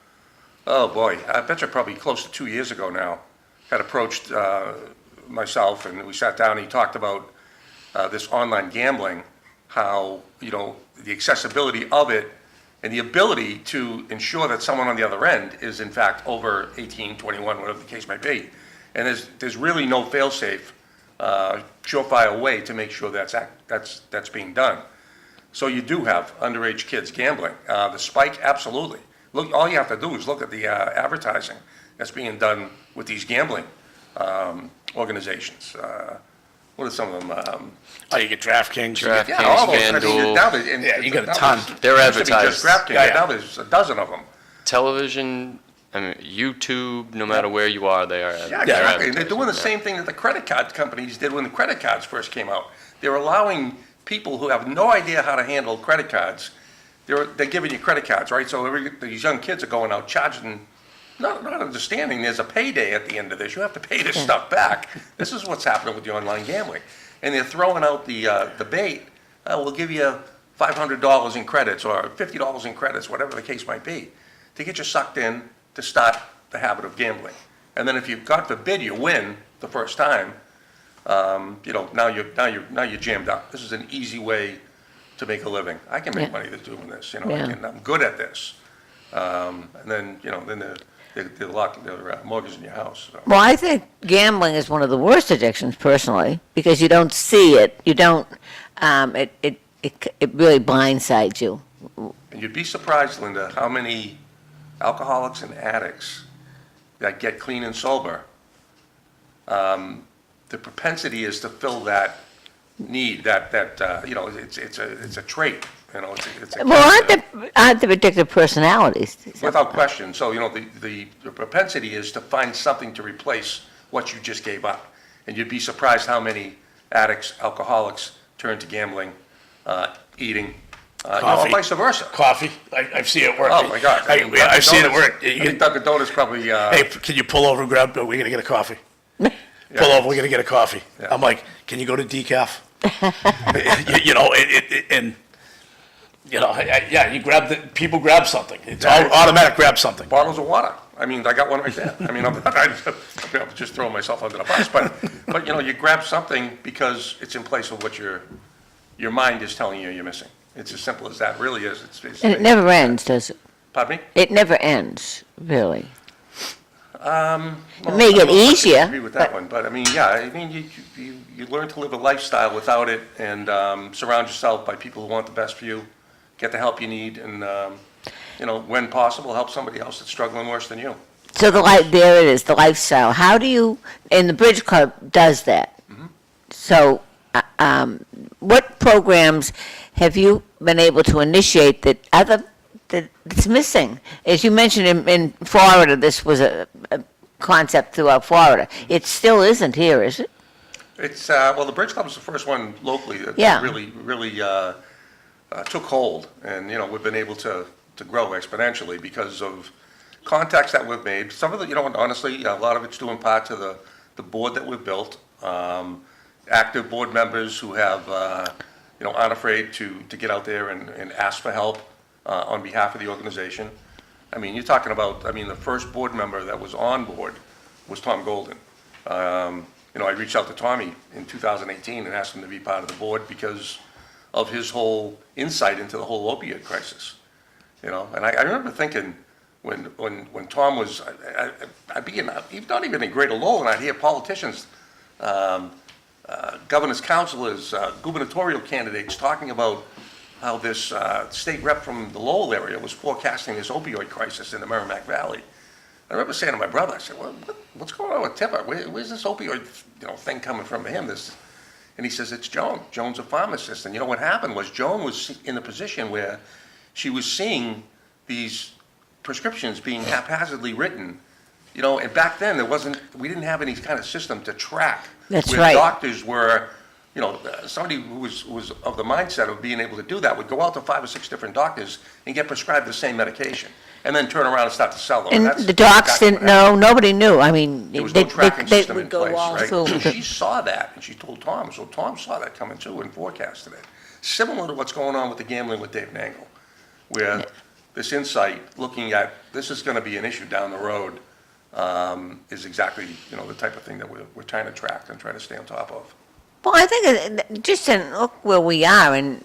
oh boy, I bet you probably close to 2 years ago now, had approached myself, and we sat down and he talked about this online gambling, how, the accessibility of it and the ability to ensure that someone on the other end is in fact over 18, 21, whatever the case might be. And there's really no fail-safe, surefire way to make sure that's being done. So you do have underage kids gambling. The spike, absolutely. Look, all you have to do is look at the advertising that's being done with these gambling organizations. What are some of them? You get DraftKings. Yeah, all those. FanDuel. Now You got a ton. They're It used to be just advertised. DraftKings, Yeah, yeah. now there's a dozen of them. Television, YouTube, no matter where you are, they are. Yeah, exactly. And they're doing the same thing that the credit card companies did when the credit cards first came out. They're allowing people who have no idea how to handle credit cards, they're giving you credit cards, right? So these young kids are going out charging, not understanding there's a payday at the end of this. You have to pay this stuff back. This is what's happening with the online gambling. And they're throwing out the bait, we'll give you $500 in credits or $50 in credits, whatever the case might be, to get you sucked in to start the habit of gambling. And then if you, God forbid, you win the first time, now you're jammed up. This is an easy way to make a living. I can make money doing this, I'm good at this. And then, they lock their mortgage in your house. So. Well, I think gambling is one of the worst addictions personally, because you don't see it. You don't, it really blindsides you. And you'd be surprised, Linda, how many alcoholics and addicts that get clean and sober, the propensity is to fill that need, it's a trait, it's a Well, aren't there addictive personalities? without question. So, the propensity is to find something to replace what you just gave up. And you'd be surprised how many addicts, alcoholics turn to gambling, eating, or Coffee. vice versa. Coffee. I've seen it work. Oh, my God. I've seen it work. I think Dunkin' Donuts probably, Hey, can you pull over and grab, we're going to get a coffee. Pull over, we're going to get a coffee. Yeah. I'm like, can you go to decaf? You grab people grab something. It's all automatic grab something. bottles of water. I mean, I got one right there. I mean, I'm just throwing myself under the bus, but you grab something because it's in place of what your mind is telling you you're missing. It's as simple as that, really is. And it never ends, does it? Pardon me? It never ends, really. Well, It may I get don't know if I easier, agree with that one, but I mean, you learn to live a lifestyle without it and surround yourself by people who want the best for you, get the help you need, and, when possible, help somebody else that's struggling worse than you. So there it is, the lifestyle. How do you, and the Bridge Club does that. So, what programs have you been able to initiate that's missing? As you mentioned in Florida, this was a concept throughout Florida. It still isn't here, is it? It's, the Bridge Club was the first one locally that Yeah. really took hold. And, we've been able to grow exponentially because of contacts that we've made. Some of the, honestly, a lot of it's due in part to the board that we've built. Active board members who have, aren't afraid to get out there and ask for help on behalf of the organization. I mean, you're talking about, the first board member that was on board was Tom Golden. I reached out to Tommy in 2018 and asked him to be part of the board because of his whole insight into the whole opioid crisis. And I remember thinking when Tom was, I'd be not even in Greater Lowell, and I'd hear politicians, governor's councilors, gubernatorial candidates talking about how this state rep from the Lowell area was forecasting this opioid crisis in the Merrimack Valley. I remember saying to my brother, I said, what's going on with Tipper? Where's this opioid thing coming from him? And he says, it's Joan. Joan's a pharmacist. And what happened was Joan was in the position where she was seeing these prescriptions being haphazardly written, and back then we didn't have any kind of system to track. That's where right. Doctors were, somebody who was of the mindset of being able to do that would go out to 5 or 6 different doctors and get prescribed the same medication. and then turn around and start to sell them. And that's the docs exactly didn't what happened. know, nobody knew. I mean, There was they no tracking system in would go place, all right? through. She saw that, and she told Tom, so Tom saw that coming too and forecasted it. Similar to what's going on with the gambling with Dave Nangle, where this insight, looking at, this is gonna be an issue down the road, is exactly, the type of thing that we're trying to track and try to stay on top of. Well, I think just look where we are in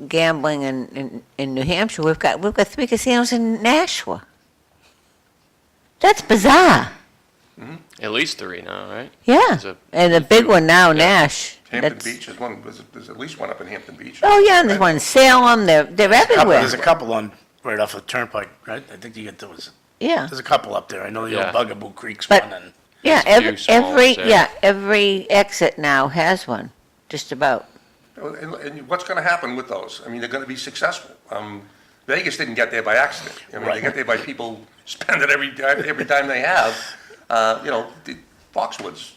gambling in New Hampshire. We've got 3 casinos in Nashua. That's bizarre. At least 3 now, right? Yeah, There's a- and the big one now, Yeah. Nash. Hampton That's- Beach is one, there's at least one up in Hampton Beach. Oh, yeah, and there's one in Salem. They're everywhere. There's a couple on, right off the turnpike, right? I think you get those, Yeah. there's a couple up there. I know the Yeah. old Bugaboo Creek's But- one, and Yeah, There's a few small ones there. every exit now has one, just about. And what's gonna happen with those? I mean, they're gonna be successful. Vegas didn't get there by accident. I mean, they Right. get there by people spend it every time they have. The Foxwoods,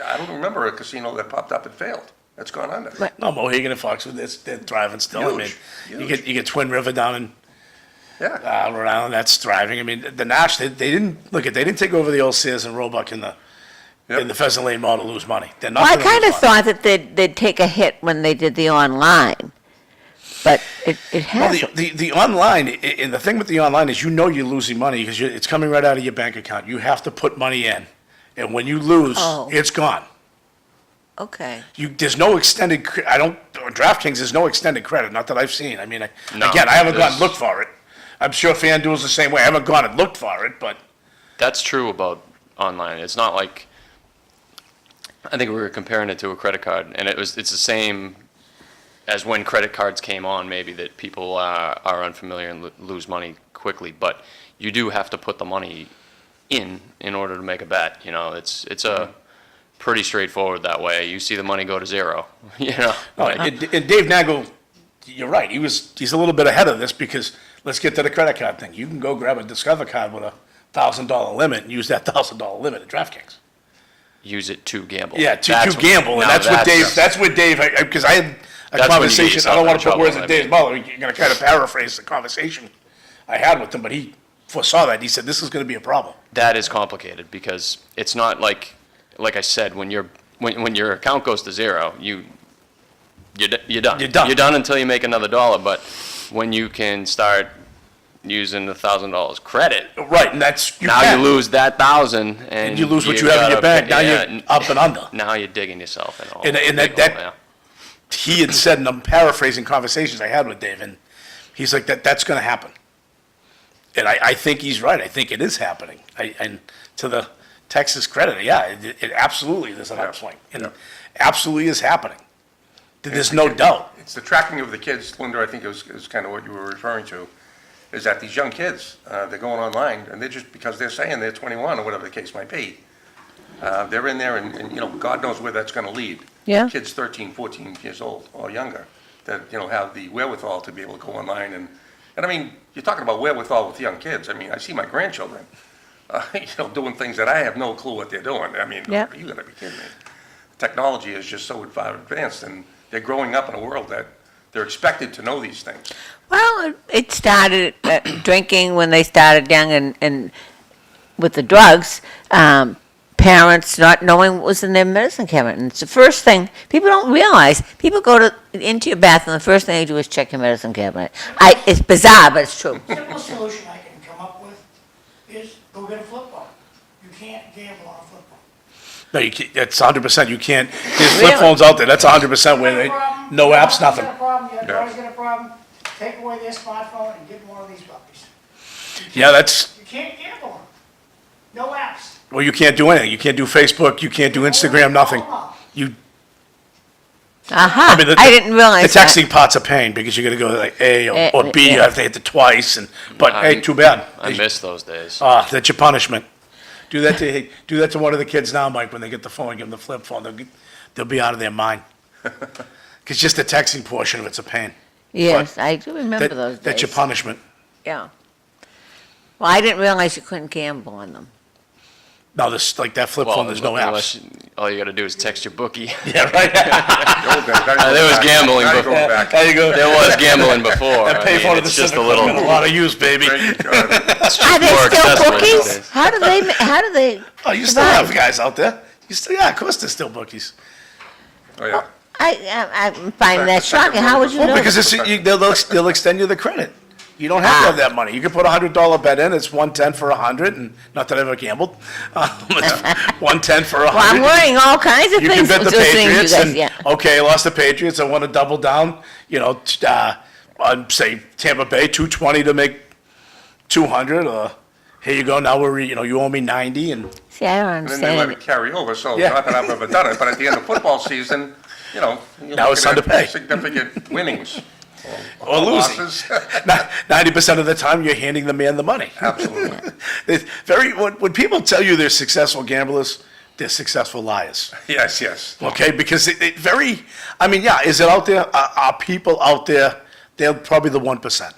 I don't remember a casino that popped up and failed. That's gone under. Right. no, Mohegan and Foxwood, they're thriving still. I mean, Huge. you get Twin River down in Yeah, Rhode Island, that's thriving. I mean, the Nash, they didn't, they didn't take over the old Sears and Roebuck in the Pheasant Lane Mall to lose money. They're not Well, I gonna lose kind of money. thought that they'd take a hit when they did the online, but it Well, hasn't. the online, and the thing with the online is you're losing money because it's coming right out of your bank account. You have to put money in, and when you lose, Oh. it's gone. Okay. There's no extended, DraftKings, there's no extended credit, not that I've seen. I mean, No, again, I haven't gone and there's- looked for it. I'm sure FanDuel's the same way. I haven't gone and looked for it, but That's true about online. It's not like, I think we were comparing it to a credit card, and it's the same as when credit cards came on, maybe, that people are unfamiliar and lose money quickly, but you do have to put the money in order to make a bet. It's a pretty straightforward that way. You see the money go to zero, No, like- and Dave Nagel, you're right, he's a little bit ahead of this, because let's get to the credit card thing. You can go grab a Discover card with a $1,000 limit and use that $1,000 limit at DraftKings. use it to gamble. Yeah, to That's gamble, and now that's what Dave, because I had a That's when you get conversation, I yourself don't in want to put trouble, words I in Dave's mean. mouth, you're gonna kind of paraphrase the conversation I had with him, but he foresaw that, he said, this is gonna be a problem. That is complicated because it's not like I said, when your account goes to zero, you're done. You're done. You're done until you make another dollar. But when you can start using the $1,000 credit, Right, and that's, now can. you lose that 1,000, and And you lose what you have in your bank, now you're up and under. Now you're digging yourself in all. And big that- hole, yeah. He had said, and I'm paraphrasing conversations I had with Dave, and he's like, that's gonna happen. And I think he's right, I think it is happening. And to the Texas credit, yeah, it absolutely is an upswing, and absolutely is happening. There's no doubt. it's the tracking of the kids, Linda, I think is kind of what you were referring to, is that these young kids, they're going online, and they're just, because they're saying they're 21 or whatever the case might be, they're in there and God knows where that's gonna lead. Yeah. Kids 13, 14 years old or younger that, have the wherewithal to be able to go online and I mean, you're talking about wherewithal with young kids. I mean, I see my grandchildren, doing things that I have no clue what they're doing. I mean, Yeah. you gotta be kidding me. Technology is just so far advanced and they're growing up in a world that they're expected to know these things. Well, it started drinking when they started young and with the drugs, parents not knowing what was in their medicine cabinet. And it's the first thing, people don't realize, people go into your bathroom, the first thing they do is check your medicine cabinet. It's bizarre, but it's true. Simple solution I can come up with is go get a flip phone. You can't gamble on a flip phone. No, you can't, that's 100%, you can't, there's flip Really? phones out there, that's 100% where they, no apps, nothing. Got a problem, your Yeah. daughter's got a problem, take away their smartphone and give them one of these puppies. Yeah, that's, You can't gamble on them. No apps. well, you can't do anything, you can't do Facebook, you can't do Instagram, nothing. You, Aha, mean, I didn't the realize that. texting part's a pain, because you gotta go like A or B, you Yeah. have to hit it twice, and, but hey, too bad. I miss those days. That's your punishment. Do that to one of the kids now, Mike, when they get the phone, give them the flip phone, they'll be out of their mind. Because just the texting portion of it's a pain. Yes, I do remember That- those days. That's your punishment. Yeah. Well, I didn't realize you couldn't gamble on them. No, this, like that flip phone, there's no unless apps. all you gotta do is text your bookie. Yeah, right. The old days, now you There go was back. gambling Now you go before. back. There you go. There was gambling before. That I payphone mean, at the it's just a Civic little. Club got a lot of use, baby. Thank God. Are they more still accessible these bookies? days. How do they? Oh, you still survive? have guys out there. You still, yeah, of course there's still bookies. Oh, yeah. I'm finding that shocking. How would you Well, know? because they'll extend you the credit. You don't have to have that money. You can put a $100 bet in, it's 110 for 100, and not that I ever gambled. It's 110 for 100. Well, I'm learning all kinds of You things. can bet the listening to you Patriots, guys, and, yeah. okay, I lost the Patriots, I want to double down, on, say, Tampa Bay, 220 to make 200, or here you go, now you owe me 90, and, See, I don't And then they let understand it it. carry over, so Yeah. not that I've ever done it, but at the end of football season, you're Now it's looking time to at pay. significant winnings. or losing. Losses. 90% of the time, you're handing the man the money. Absolutely. It's when people tell you they're successful gamblers, they're successful liars. Yes, yes. Okay, because I mean, yeah, is it out there? Are people out there? They're probably the 1%.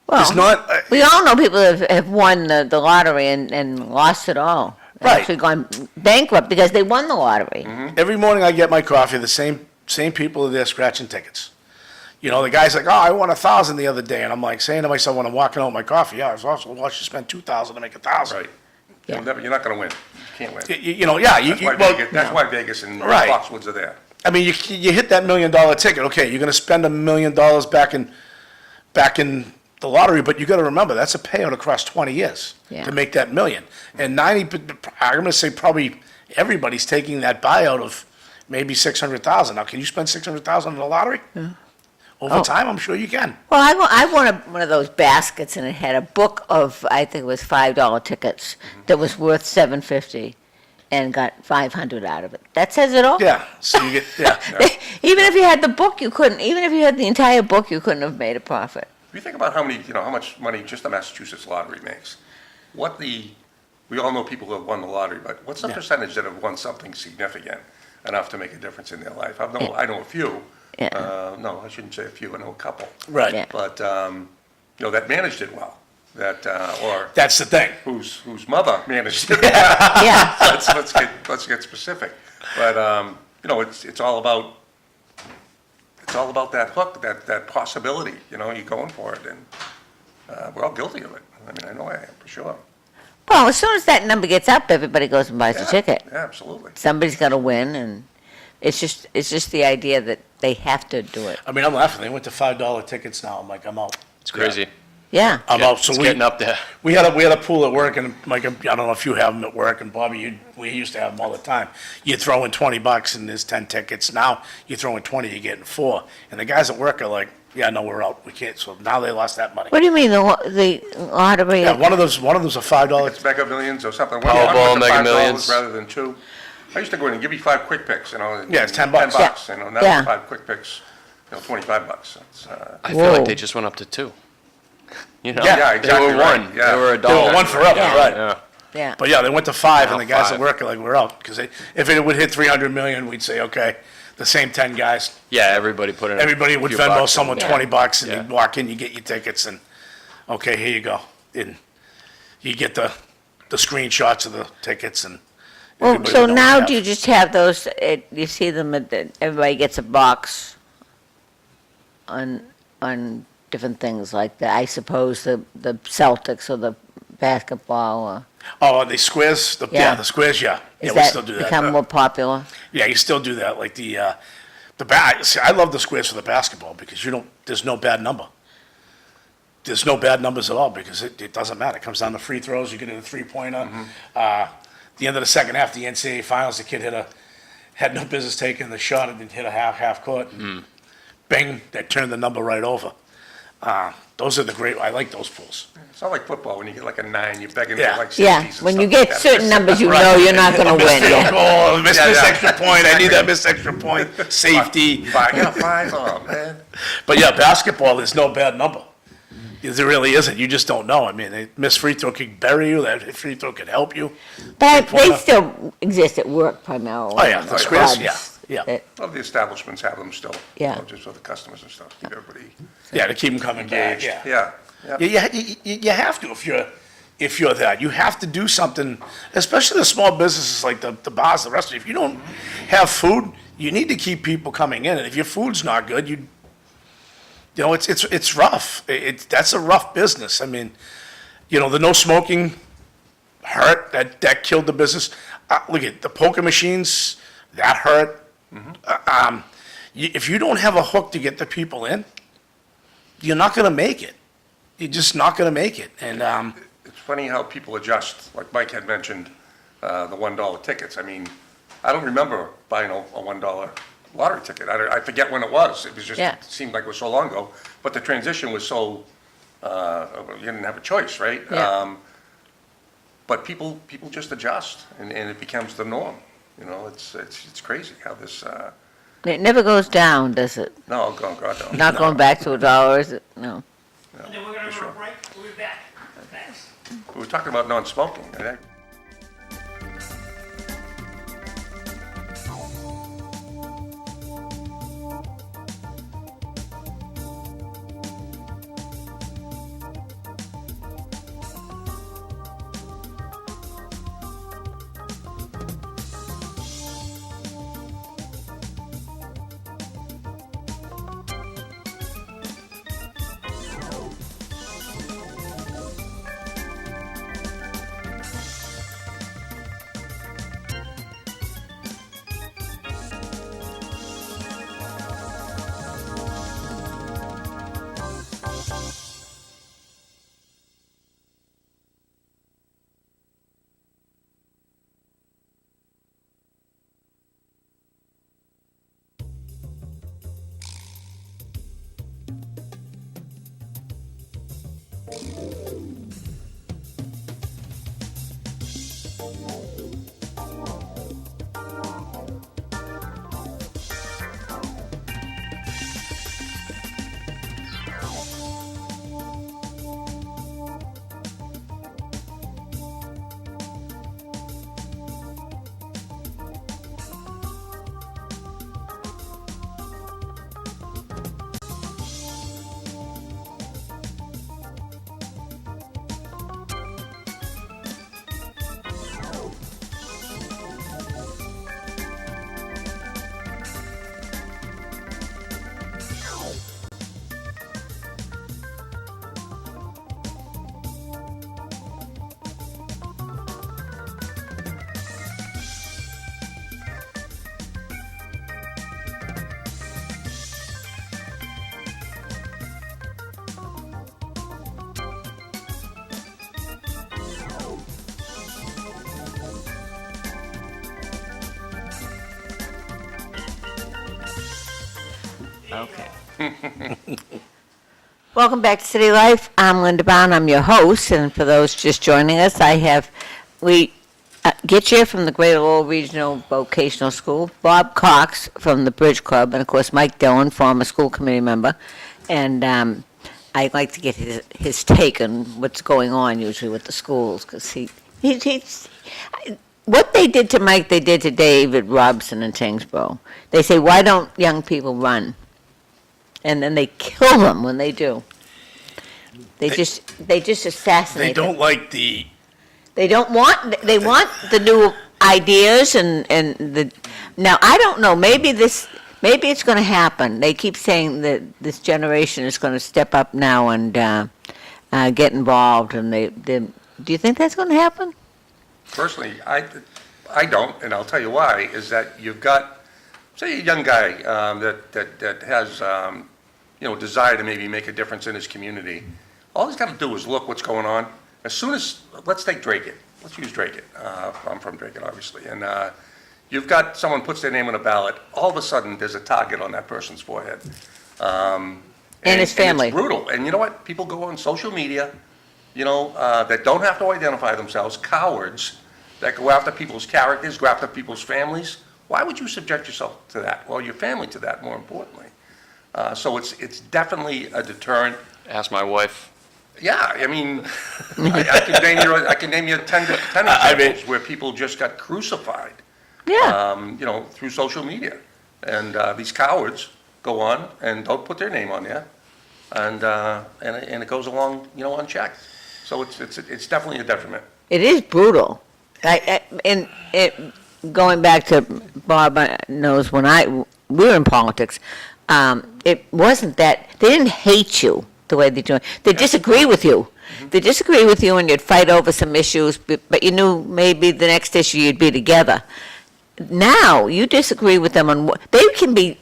Well, It's not, we all know people have won the lottery and lost it all. Right. Actually gone bankrupt because they won the lottery. every morning I get my coffee, the same people are there scratching tickets. You know, the guy's like, oh, I won 1,000 the other day, and I'm like saying to myself when I'm walking out with my coffee, yeah, I was also watched you spend 2,000 to make 1,000. Right. Yeah. You're not going to win. You can't win. You know, yeah, That's why Vegas and Right. Foxwoods are there. I mean, you hit that $1 million ticket. Okay, you're going to spend $1 million back in the lottery, but you got to remember that's a payout across 20 years Yeah. to make that million. And I'm going to say probably everybody's taking that buyout of maybe 600,000. Now, can you spend 600,000 in the lottery? Over Oh. time, I'm sure you can. Well, I won one of those baskets, and it had a book of, I think it was $5 tickets that was worth $750, and got 500 out of it. That says it all. Yeah. So you get Even if you had the book, you couldn't. Even if you had the entire book, you couldn't have made a profit. If you think about how much money just the Massachusetts lottery makes, we all know people who have won the lottery, but what's the Yeah. percentage that have won something significant enough to make a difference in their life? I know a few. Yeah. No, I shouldn't say a few, I know a couple. right. Yeah. But, that managed it well, or That's the thing. whose mother managed it. Yeah. Let's get specific. But, it's all about that hook, that possibility, you're going for it, and we're all guilty of it. I mean, I know I am, for sure. Well, as soon as that number gets up, everybody goes and buys a Yeah, ticket. Yeah, absolutely. Somebody's got to win, and it's just the idea that they have to do it. I mean, I'm laughing. They went to $5 tickets now. I'm like, I'm out. It's crazy. Yeah. I'm out. So It's getting up there. We had a pool at work, and Mike, I don't know if you have them at work, and Bobby, we used to have them all the time. You throw in $20 and there's 10 tickets. Now you throw in 20, you're getting 4. And the guys at work are like, yeah, no, we're out. We can't. So now they lost that money. What do you mean, the lottery? Yeah, one of those a It's $5. Mega Millions or something. Powerball, One went to Mega $5 Millions. rather than 2. I used to go in and give you 5 quick picks, Yeah, it's $10. $10, now Yeah. it's 5 quick picks, $25. It's, I feel like Whoa. they just went up to 2. You know, Yeah, Yeah, exactly They were right, one. yeah. They were a They were dollar. one forever, Yeah. right? Yeah. Yeah. But yeah, they went to 5, and Now the guys at 5. work are like, we're out. Because if it would hit 300 million, we'd say, okay, the same 10 guys. Yeah, everybody put in. Everybody would few Venmo bucks someone and- $20, and Yeah. you walk in, you get your tickets, and, okay, here you go. And you get the screenshots of the tickets, and Well, everybody so would know what now you have. do you just have those, you see them, everybody gets a box on different things like that, I suppose, the Celtics or the basketball, or Oh, the squares, Yeah. the squares, yeah. Yeah, is we still do that that. become more popular? Yeah, you still do that, like see, I love the squares for the basketball, because there's no bad number. There's no bad numbers at all, because it doesn't matter. It comes down to free throws, you get in a three-pointer. The end of the second half, the NCAA finals, the kid had no business taking the shot and then hit a half court, and bang, that turned the number right over. Those are I like those pools. It's not like football, when you get like a 9, you're begging Yeah. for like 60s Yeah, and when stuff you like get that. certain numbers, you know you're not gonna win. Field Yeah. goal, miss Yeah, this yeah. extra point, I need that missed extra point, safety. 5, oh, man. But yeah, basketball, there's no bad number. There really isn't. You just don't know. I mean, a missed free throw could bury you. That free throw could help you. But they Three-pointer. still exist at work primarily. Oh, yeah, the squares, yeah, Clubs yeah. that- Well, the establishments have them still. Yeah. Just for the customers and stuff, keep everybody Yeah, to keep them coming back, engaged. yeah. Yeah, yeah. You have to if you're that. You have to do something, especially the small businesses like the bars, the restaurant. If you don't have food, you need to keep people coming in. And if your food's not good, you know, it's rough. That's a rough business. I mean, you know, the no smoking hurt, that killed the business. Look at the poker machines, that hurt. If you don't have a hook to get the people in, you're not gonna make it. You're just not gonna make it. And, It's funny how people adjust, like Mike had mentioned, the $1 tickets. I mean, I don't remember buying a $1 lottery ticket. I forget when it was. It was just, Yeah. it seemed like it was so long ago. But the transition was so, you didn't have a choice, right? Yeah. But people just adjust, and it becomes the norm. You know, it's crazy how this, It never goes down, does it? no, God, no. Not No. going back to $1, is it? No. And then we're gonna for have a sure. break, we'll be back. Thanks. We were talking about non-smoking, and Okay. Welcome back to City Life. I'm Linda Bown. I'm your host, and for those just joining us, I have Gitschier from the Greater Lowell Regional Vocational School, Bob Cox from the Bridge Club, and of course Mike Dillon, former school committee member. And I'd like to get his take on what's going on usually with the schools, because he's what they did to Mike, they did to David Robson in Tewksbury. They say, why don't young people run? And then they kill them when they do. They just assassinate they them. don't like the, They want the new ideas and the, now, I don't know, maybe it's going to happen. They keep saying that this generation is going to step up now and get involved, and do you think that's going to happen? personally, I don't, and I'll tell you why, is that you've got, say, a young guy that has, desire to maybe make a difference in his community. All he's got to do is look what's going on. As soon as, let's take Drake. Let's use Drake. I'm from Drake, obviously. And you've got someone puts their name on a ballot, all of a sudden, there's a target on that person's forehead. And his family. And it's brutal. And you know what? People go on social media, that don't have to identify themselves, cowards, that go after people's characters, go after people's families. Why would you subject yourself to that? Well, your family to that, more importantly. So it's definitely a deterrent. Ask my wife. Yeah, I mean, I can name you 10 examples where people just got crucified. Yeah. Through social media. And these cowards go on and don't put their name on there. And it goes along, unchecked. So it's definitely a detriment. It is brutal. And going back to Bob knows when we were in politics, it wasn't that, they didn't hate you the way they do. They disagree with you. They disagree with you and you'd fight over some issues, but you knew maybe the next issue you'd be together. Now, you disagree with them on they can be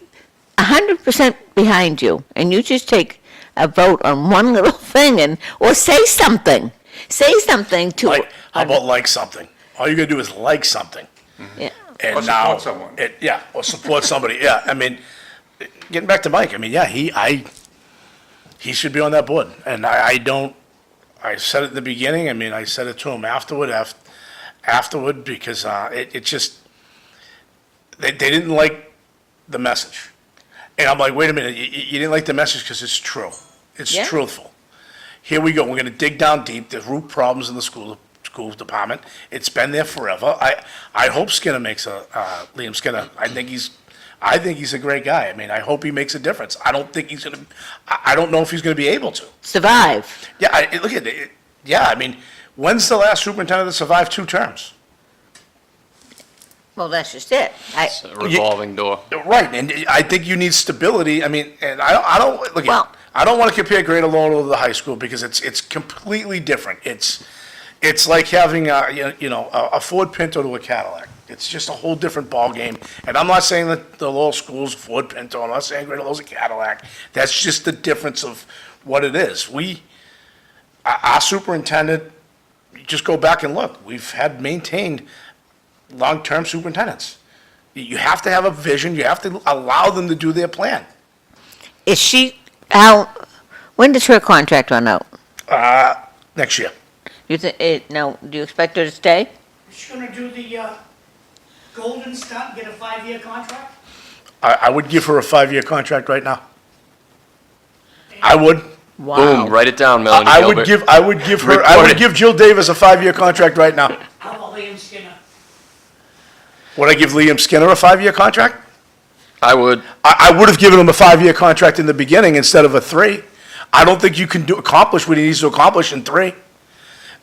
100% behind you, and you just take a vote on one little thing or say something. Say something to. How about like something? All you gotta do is like something. Yeah. And Or support now, someone. or support somebody, yeah. I mean, getting back to Mike, I mean, yeah, he should be on that board. And I said it in the beginning, I mean, I said it to him afterward, because it just, they didn't like the message. And I'm like, wait a minute, you didn't like the message because it's true. It's Yeah. truthful. Here we go, we're gonna dig down deep, there's root problems in the school department. It's been there forever. I hope Skinner makes Liam Skinner, I think he's a great guy. I mean, I hope he makes a difference. I don't think he's gonna, I don't know if he's gonna be able to. Survive. Yeah, look at it, yeah, I mean, when's the last superintendent that survived 2 terms? Well, that's just it. It's a revolving door. Right, and I think you need stability, I mean, and I don't, look Well- at, I don't wanna compare Greater Lowell to the high school, because it's completely different. It's like having a Ford Pinto to a Cadillac. It's just a whole different ballgame. And I'm not saying that the Lowell School's a Ford Pinto, I'm not saying Greater Lowell's a Cadillac. That's just the difference of what it is. Our superintendent, you just go back and look, we've had maintained long-term superintendents. You have to have a vision, you have to allow them to do their plan. Is she, when does her contract run out? Next year. Now, do you expect her to stay? Is she gonna do the, golden stunt, get a 5-year contract? I would give her a 5-year contract right now. I would. Boom, write it down, Melanie I Gilbert. would give her, I Record would it. give Jill Davis a 5-year contract right now. How about Liam Skinner? Would I give Liam Skinner a 5-year contract? I would. I would have given him a 5-year contract in the beginning instead of a 3. I don't think you can accomplish what he needs to accomplish in 3.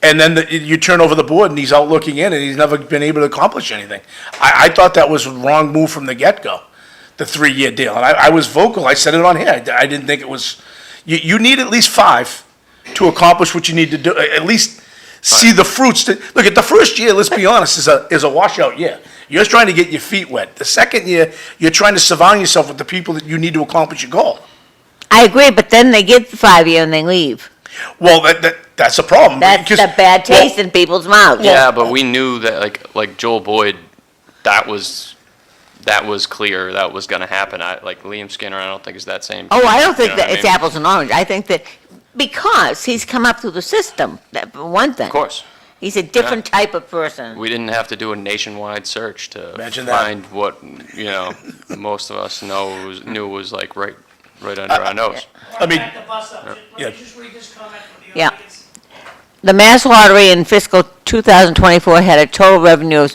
And then you turn over the board and he's out looking in and he's never been able to accomplish anything. I thought that was a wrong move from the get-go, the 3-year deal. And I was vocal, I said it on here, I didn't think it was, you need at least 5 to accomplish what you need to do, at least see the fruits. Look, at the first year, let's be honest, is a washout year. You're just trying to get your feet wet. The second year, you're trying to surround yourself with the people that you need to accomplish your goal. I agree, but then they get the 5-year and they leave. Well, that's a problem. That's because- the bad taste well, in people's mouths. Yeah, but we knew that, like Joel Boyd, that was clear, that was gonna happen. Like Liam Skinner, I don't think is that same. Oh, I don't think You know that what I it's mean? apples and oranges. I think that because he's come up through the system, that for one thing. Of course. He's a different type of person. We didn't have to do a nationwide search to Imagine that. find what, most of us knew was like right under our nose. I mean- Back the bus up. Yeah. Let me just read this comment from the Yeah. audience. The Mass Lottery in fiscal 2024 had a total revenue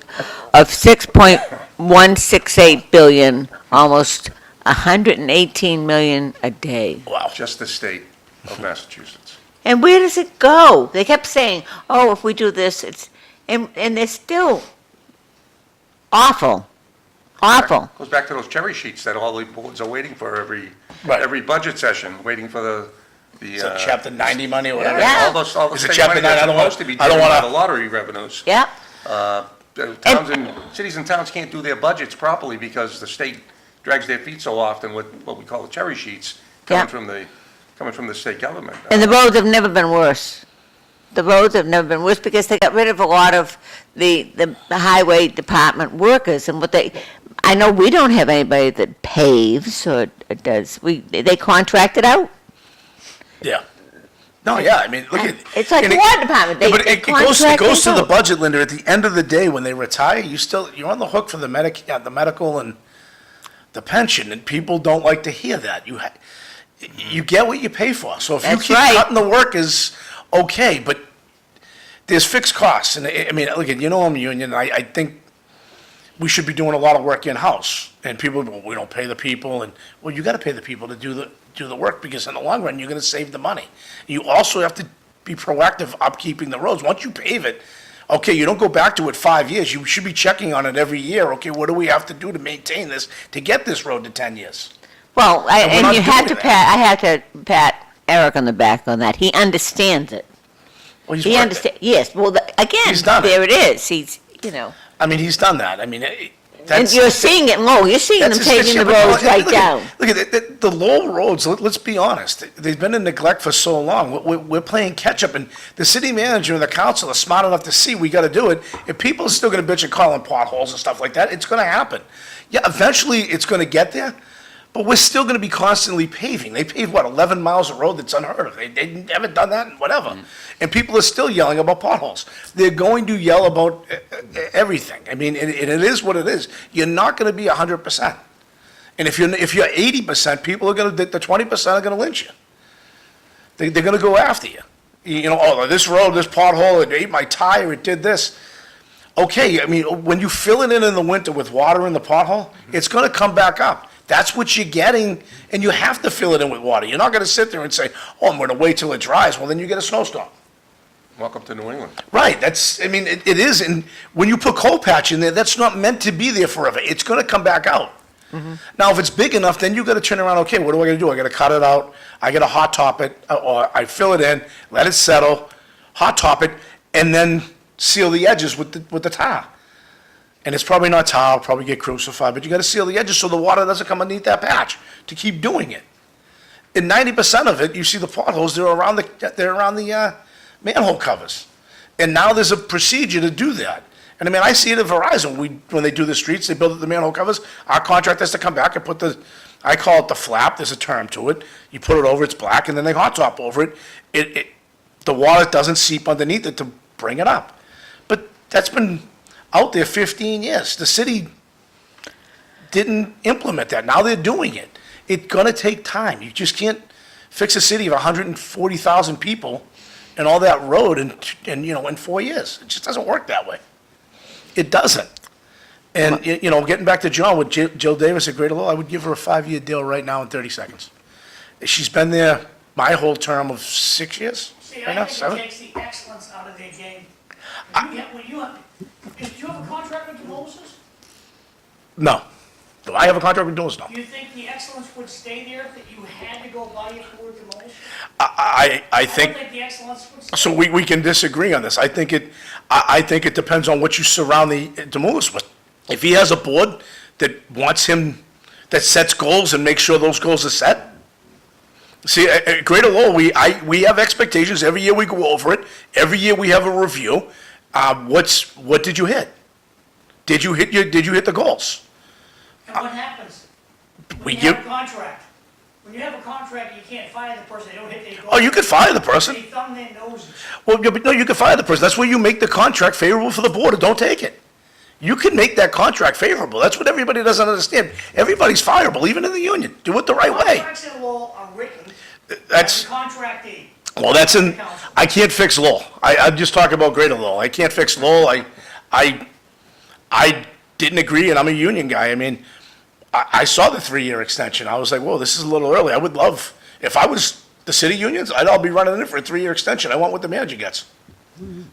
of $6.168 billion, almost $118 million a day. Wow. Just the state of Massachusetts. And where does it go? They kept saying, oh, if we do this, and they're still awful. Goes back to those cherry sheets that all the boards are waiting for Right. every budget session, waiting for the. Is that chapter 90 money or whatever? Yeah. All those Is it state chapter money that's 9? I don't wanna- supposed to be I don't driven by wanna- the lottery revenues. Yeah. Towns and, cities and towns can't do their budgets properly because the state drags their feet so often with what we call the cherry sheets Yeah. coming from the state government. And the roads have never been worse. The roads have never been worse because they got rid of a lot of the highway department workers and I know we don't have anybody that paves or does, they contract it out. Yeah. No, yeah, I mean, look at. It's like and the water department, Yeah, but they it goes contract to it the out. budget, Linda. At the end of the day, when they retire, you're on the hook for the medical and the pension, and people don't like to hear that. You get what you pay for. So if you That's keep right. cutting the work is okay, but there's fixed look, at, I'm a union, I think we should be doing a lot of work in-house. And people, well, we don't pay the people, and, well, you gotta pay the people to do the work, because in the long run, you're gonna save the money. You also have to be proactive upkeeping the roads. Once you pave it, okay, you don't go back to it 5 years. You should be checking on it every year. Okay, what do we have to do to maintain this, to get this road to 10 years? Well, And we're and not you had to doing that. I had to pat Eric on the back on that. He understands it. Well, he's He worked it. understands, yes, well, again, He's done it. there it is. He's, I mean, he's done that. I mean, and that's. you're seeing it, you're seeing them That's his taking the issue. But roads look at- right down. Look at it, the Lowell roads, let's be honest, they've been in neglect for so long. We're playing catch-up, and the city manager and the council are smart enough to see we gotta do it. If people are still gonna bitch and call them potholes and stuff like that, it's gonna happen. Yeah, eventually, it's gonna get there, but we're still gonna be constantly paving. They paved, 11 miles of road that's unheard of. They haven't done that in whatever. And people are still yelling about potholes. They're going to yell about everything. I mean, and it is what it is. You're not gonna be 100%. And if you're 80%, people are the 20% are gonna lynch you. They're gonna go after you. You know, oh, this road, this pothole, it ate my tire, it did this. Okay, I mean, when you fill it in the winter with water in the pothole, it's gonna come back up. That's what you're getting, and you have to fill it in with water. You're not gonna sit there and say, oh, I'm gonna wait till it dries. Well, then you get a snowstorm. Welcome to New England. Right, I mean, it is, and when you put coal patch in there, that's not meant to be there forever. It's gonna come back out. Now, if it's big enough, then you gotta turn around, okay, what do I gotta do? I gotta cut it out, I gotta hot top it, or I fill it in, let it settle, hot top it, and then seal the edges with the tar. And it's probably not tar, I'll probably get crucified, but you gotta seal the edges so the water doesn't come underneath that patch to keep doing it. And 90% of it, you see the potholes, they're around the manhole covers. And now there's a procedure to do that. And I mean, I see it at Verizon, when they do the streets, they build the manhole covers, our contractor has to come back and put I call it the flap, there's a term to it. You put it over, it's black, and then they hot top over it. The water doesn't seep underneath it to bring it up. But that's been out there 15 years. The city didn't implement that, now they're doing it. It's gonna take time, you just can't fix a city of 140,000 people and all that road in 4 years. It just doesn't work that way. It doesn't. And, getting back to John with Jill Davis at Greater Lowell, I would give her a 5-year deal right now in 30 seconds. She's been there my whole term of 6 years, See, right I now, think 7? it takes the excellence out of their game. Did you have a contract with the Moses? No. Do I have a contract with Dillon? No. Do you think the excellence would stay there if you had to go buy it for the Moses? I I think, don't think the excellence would stay. so we can disagree on this. I think it depends on what you surround the Demoulas with. If he has a board that wants him, that sets goals and makes sure those goals are set. See, at Greater Lowell, we have expectations. Every year we go over it. Every year we have a review. What did you hit? Did you hit the goals? And what happens? We When you have give- a contract, when you have a contract, you can't fire the person, they don't hit their goal. Oh, you could fire the person. They thumb their noses. Well, yeah, but no, you can fire the person. That's where you make the contract favorable for the board, or don't take it. You can make that contract favorable. That's what everybody doesn't understand. Everybody's fireable, even in the union. Do it the right way. Contracts in law are written by That's, the contractee. well, that's in, Council. I can't fix Lowell. I'm just talking about Greater Lowell. I can't fix Lowell. I didn't agree, and I'm a union guy. I mean, I saw the 3-year extension. I was like, whoa, this is a little early. I would love, if I was the city unions, I'd all be running in for a 3-year extension. I want what the manager gets.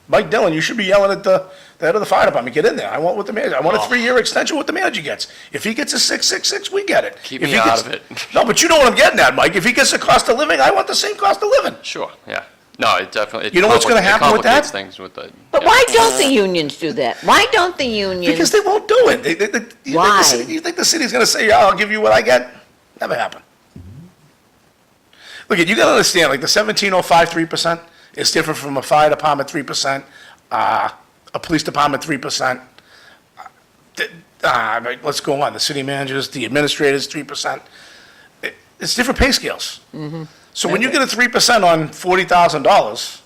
Mike Dillon, you should be yelling at the head of the fire department, get in there. I want what the manager, I want a 3-year extension, what the manager gets. If he gets a 666, we get it. Keep If me he out gets- of it. No, but you know what I'm getting at, Mike. If he gets the cost of living, I want the same cost of living. Sure, yeah. No, it definitely. You know what's gonna happen with that? It complicates things with the. But yeah. why don't the unions do that? Why don't the unions? Because they won't do it. You Why? You think the city's gonna say, yeah, I'll give you what I get? Never happen. Look, you gotta understand, like the 1705 3% is different from a fire department 3%, a police department 3%. Let's go on, the city managers, the administrators, 3%. It's different pay scales. So when you get a 3% on $40,000,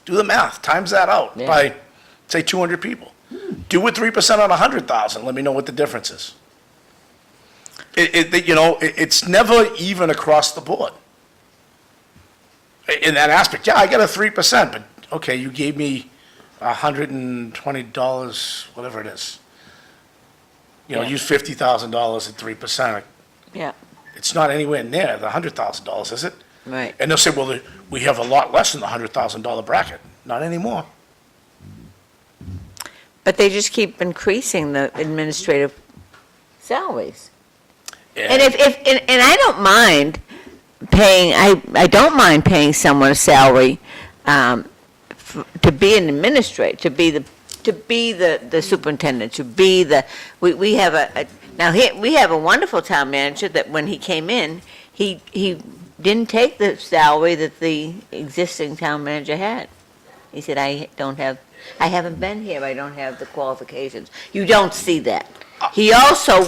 do the math, times that out Yeah. by, say, 200 people. Do it 3% on 100,000, let me know what the difference is. It's never even across the board. In that aspect, yeah, I got a 3%, but, okay, you gave me $120, whatever it is. Yeah. Use $50,000 at 3%. Yeah. It's not anywhere near the $100,000, is it? Right. And they'll say, well, we have a lot less than the $100,000 bracket. Not anymore. But they just keep increasing the administrative salaries. And and I don't mind paying, I don't mind paying someone a salary, to be an administrator, to be the superintendent, to be we have now here, we have a wonderful town manager that when he came in, he didn't take the salary that the existing town manager had. He said, I haven't been here, I don't have the qualifications. You don't see that. He also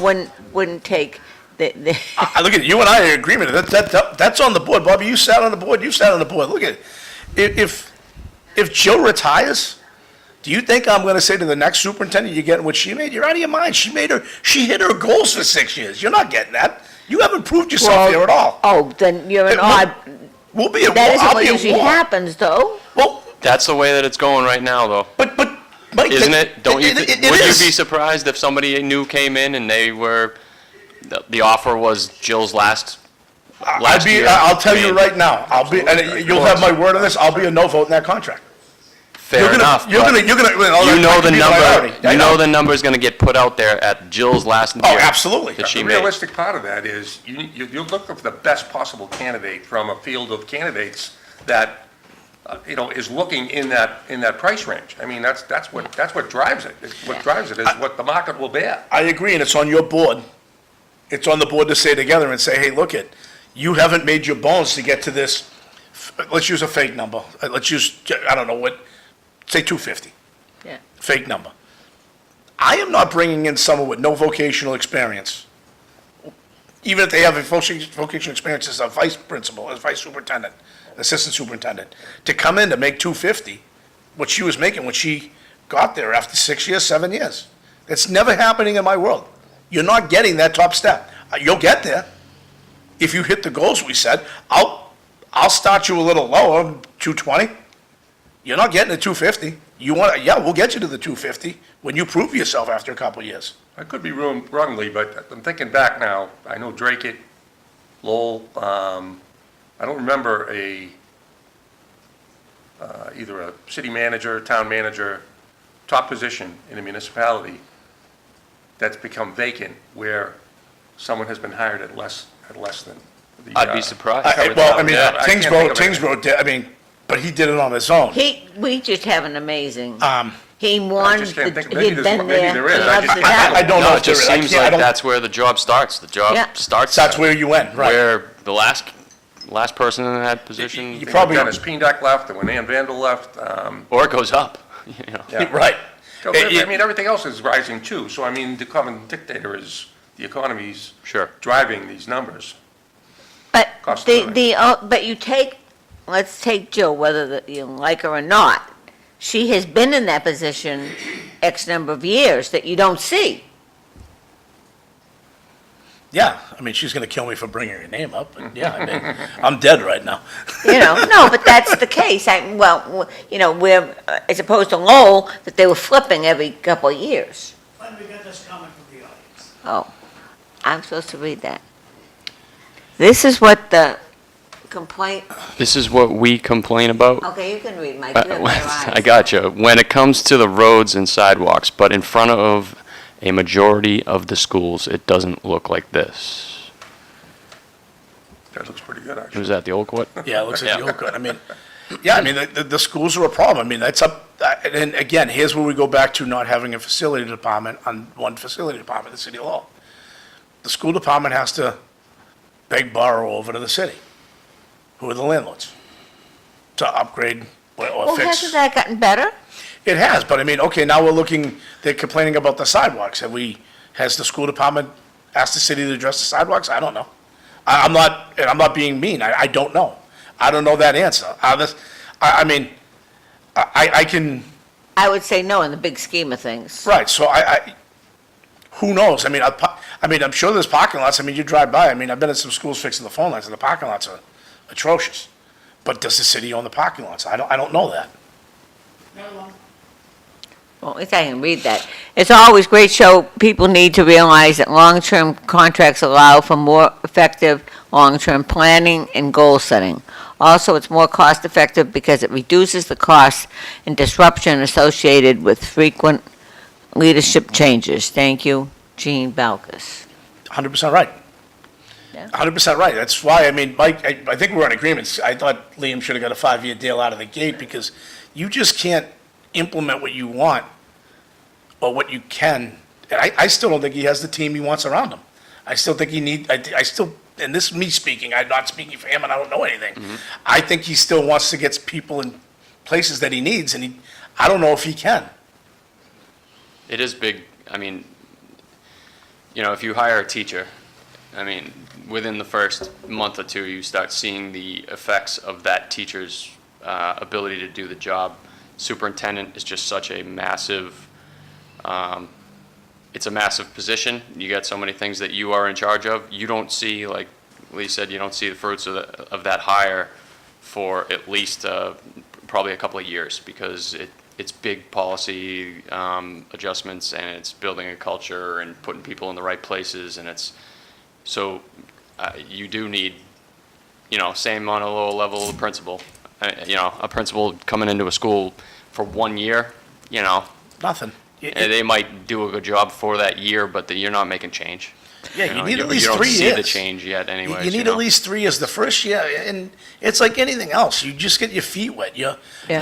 wouldn't take the, Look at it, you and I are in agreement. That's on the board. Bobby, you sat on the board, you sat on the board. Look at it. If Jill retires, do you think I'm gonna say to the next superintendent, you're getting what she made? You're out of your mind. She hit her goals for 6 years. You're not getting that. You haven't proved yourself here at all. oh, then you're an odd, We'll be at war. that isn't I'll what be at usually war. happens, though. Well, That's the way that it's going right now, though. but, Mike. Isn't it? Don't you? It Would you is. be surprised if somebody new came in and they were, the offer was Jill's last year? I'll tell I you mean, right now, and you'll have my word on this, I'll be a no vote in that contract. Fair enough. You're but gonna, You know the number, you know the the number's gonna get put out there at Jill's last year. Oh, absolutely. That she The made. realistic part of that is, you're looking for the best possible candidate from a field of candidates that, is looking in that price range. I mean, that's what drives it. What drives it is what the market will bear. I agree, and it's on your board. It's on the board to say together and say, hey, look it, you haven't made your bones to get to this, let's use a fake number. Let's use, I don't know what, say 250. Yeah. Fake number. I am not bringing in someone with no vocational experience, even if they have a vocational experience as a vice principal, as vice superintendent, assistant superintendent, to come in to make 250, what she was making when she got there after 6 years, 7 years. It's never happening in my world. You're not getting that top step. You'll get there. If you hit the goals we set, I'll start you a little lower, 220. You're not getting to 250. We'll get you to the 250 when you prove yourself after a couple of years. I could be wrongly, but I'm thinking back now. I know Drake, Lowell, I don't remember either a city manager, town manager, top position in a municipality that's become vacant where someone has been hired at less than the. I'd be surprised. Well, I mean, Yeah, I can't think of Tingsboro did, I mean, but he did it on his own. We just have an amazing, Um, he won, just can't think- he'd maybe been there's- maybe there, there he is. I loves just- the town. I don't know No, if it just there is. I seems can't- I like don't- that's where the job starts. The Yeah. job starts. That's where you went, right. Where the last person in that position, You probably- Dennis Peenduck left, and when Ann Vandal left, or it goes up, yeah. Right. So, I mean, everything else is rising too, so I mean, the common dictator is the economy's Sure. driving these numbers. But Cost of living. but let's take Jill, whether you like her or not. She has been in that position X number of years that you don't see. Yeah, I mean, she's gonna kill me for bringing her name up, but yeah, I mean, I'm dead right now. No, but that's the case. We're, as opposed to Lowell, that they were flipping every couple of years. When we got this comment from the audience. Oh, I'm supposed to read that. This is what the complaint, This is what we complain about. okay, you can read, Mike, you have better eyes. I gotcha. When it comes to the roads and sidewalks, but in front of a majority of the schools, it doesn't look like this. That looks pretty good, actually. Was that the old quote? Yeah, it looks like you're good. I mean, yeah, I mean, the schools are a problem. I mean, that's up, and again, here's where we go back to not having a facility department on one facility department in the city of Lowell. The school department has to beg, borrow over to the city, who are the landlords, to upgrade or Well, fix. hasn't that gotten better? It has, but I mean, okay, now we're looking, they're complaining about the sidewalks. Has the school department asked the city to address the sidewalks? I don't know. I'm not being mean. I don't know. I don't know that answer. I mean, I can, I would say no in the big scheme of things. right, so who knows? I mean, I'm sure there's parking lots. I mean, you drive by, I mean, I've been at some schools fixing the phone lines, and the parking lots are atrocious. But does the city own the parking lots? I don't know that. Another one. Well, at least I can read that. It's always great show. People need to realize that long-term contracts allow for more effective long-term planning, and goal setting. Also, it's more cost-effective because it reduces the costs and disruption associated with frequent leadership changes. Thank you, Gene Balkus. 100% right. Yeah. 100% right. That's why, I mean, Mike, I think we're in agreement. I thought Liam should have got a 5-year deal out of the gate because you just can't implement what you want or what you can. And I still don't think he has the team he wants around him. I still think I still, and this is me speaking, I'm not speaking for him and I don't know anything. I think he still wants to get people in places that he needs, and I don't know if he can. It is big. I mean, if you hire a teacher, I mean, within the first month or two, you start seeing the effects of that teacher's ability to do the job. Superintendent is just such a massive, it's a massive position. You got so many things that you are in charge of. You don't see, like Lee said, you don't see the fruits of that hire for at least probably a couple of years because it's big policy adjustments and it's building a culture and putting people in the right places, and it's so you do need, same on a lower level of principal. A principal coming into a school for 1 year, Nothing. and they might do a good job for that year, but you're not making change. Yeah, you need at least You 3 don't years. see the change yet anyways. You need at least 3 years. The first year, and it's like anything else. You just get your feet wet. You're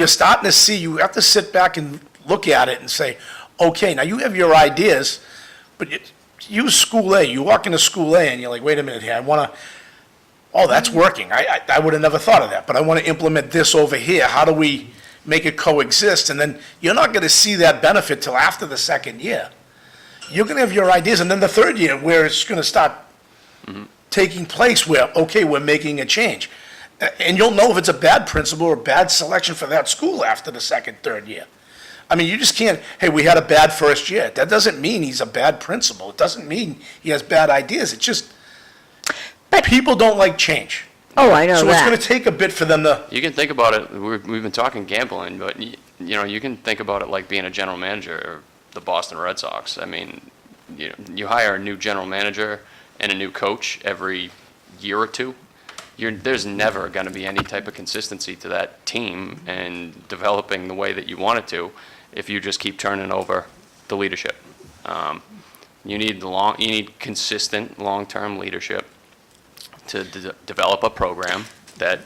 starting to see, you have to sit back and look at it and say, okay, now you have your ideas, but use school A. You walk into school A and you're like, wait a minute here, I want to, oh, that's working. I would have never thought of that, but I want to implement this over here. How do we make it coexist? And then you're not going to see that benefit till after the second year. You're going to have your ideas, and then the third year where it's going to start taking place where, okay, we're making a change. And you'll know if it's a bad principal or a bad selection for that school after the second, third year. I mean, you just can't, hey, we had a bad first year. That doesn't mean he's a bad principal. It doesn't mean he has bad ideas. It's just, people don't like change. Oh, I know So that. it's going to take a bit for them to, You can think about it, we've been talking gambling, but you can think about it like being a general manager of the Boston Red Sox. I mean, you hire a new general manager and a new coach every year or two. There's never going to be any type of consistency to that team and developing the way that you want it to if you just keep turning over the leadership. You need consistent long-term leadership to develop a program that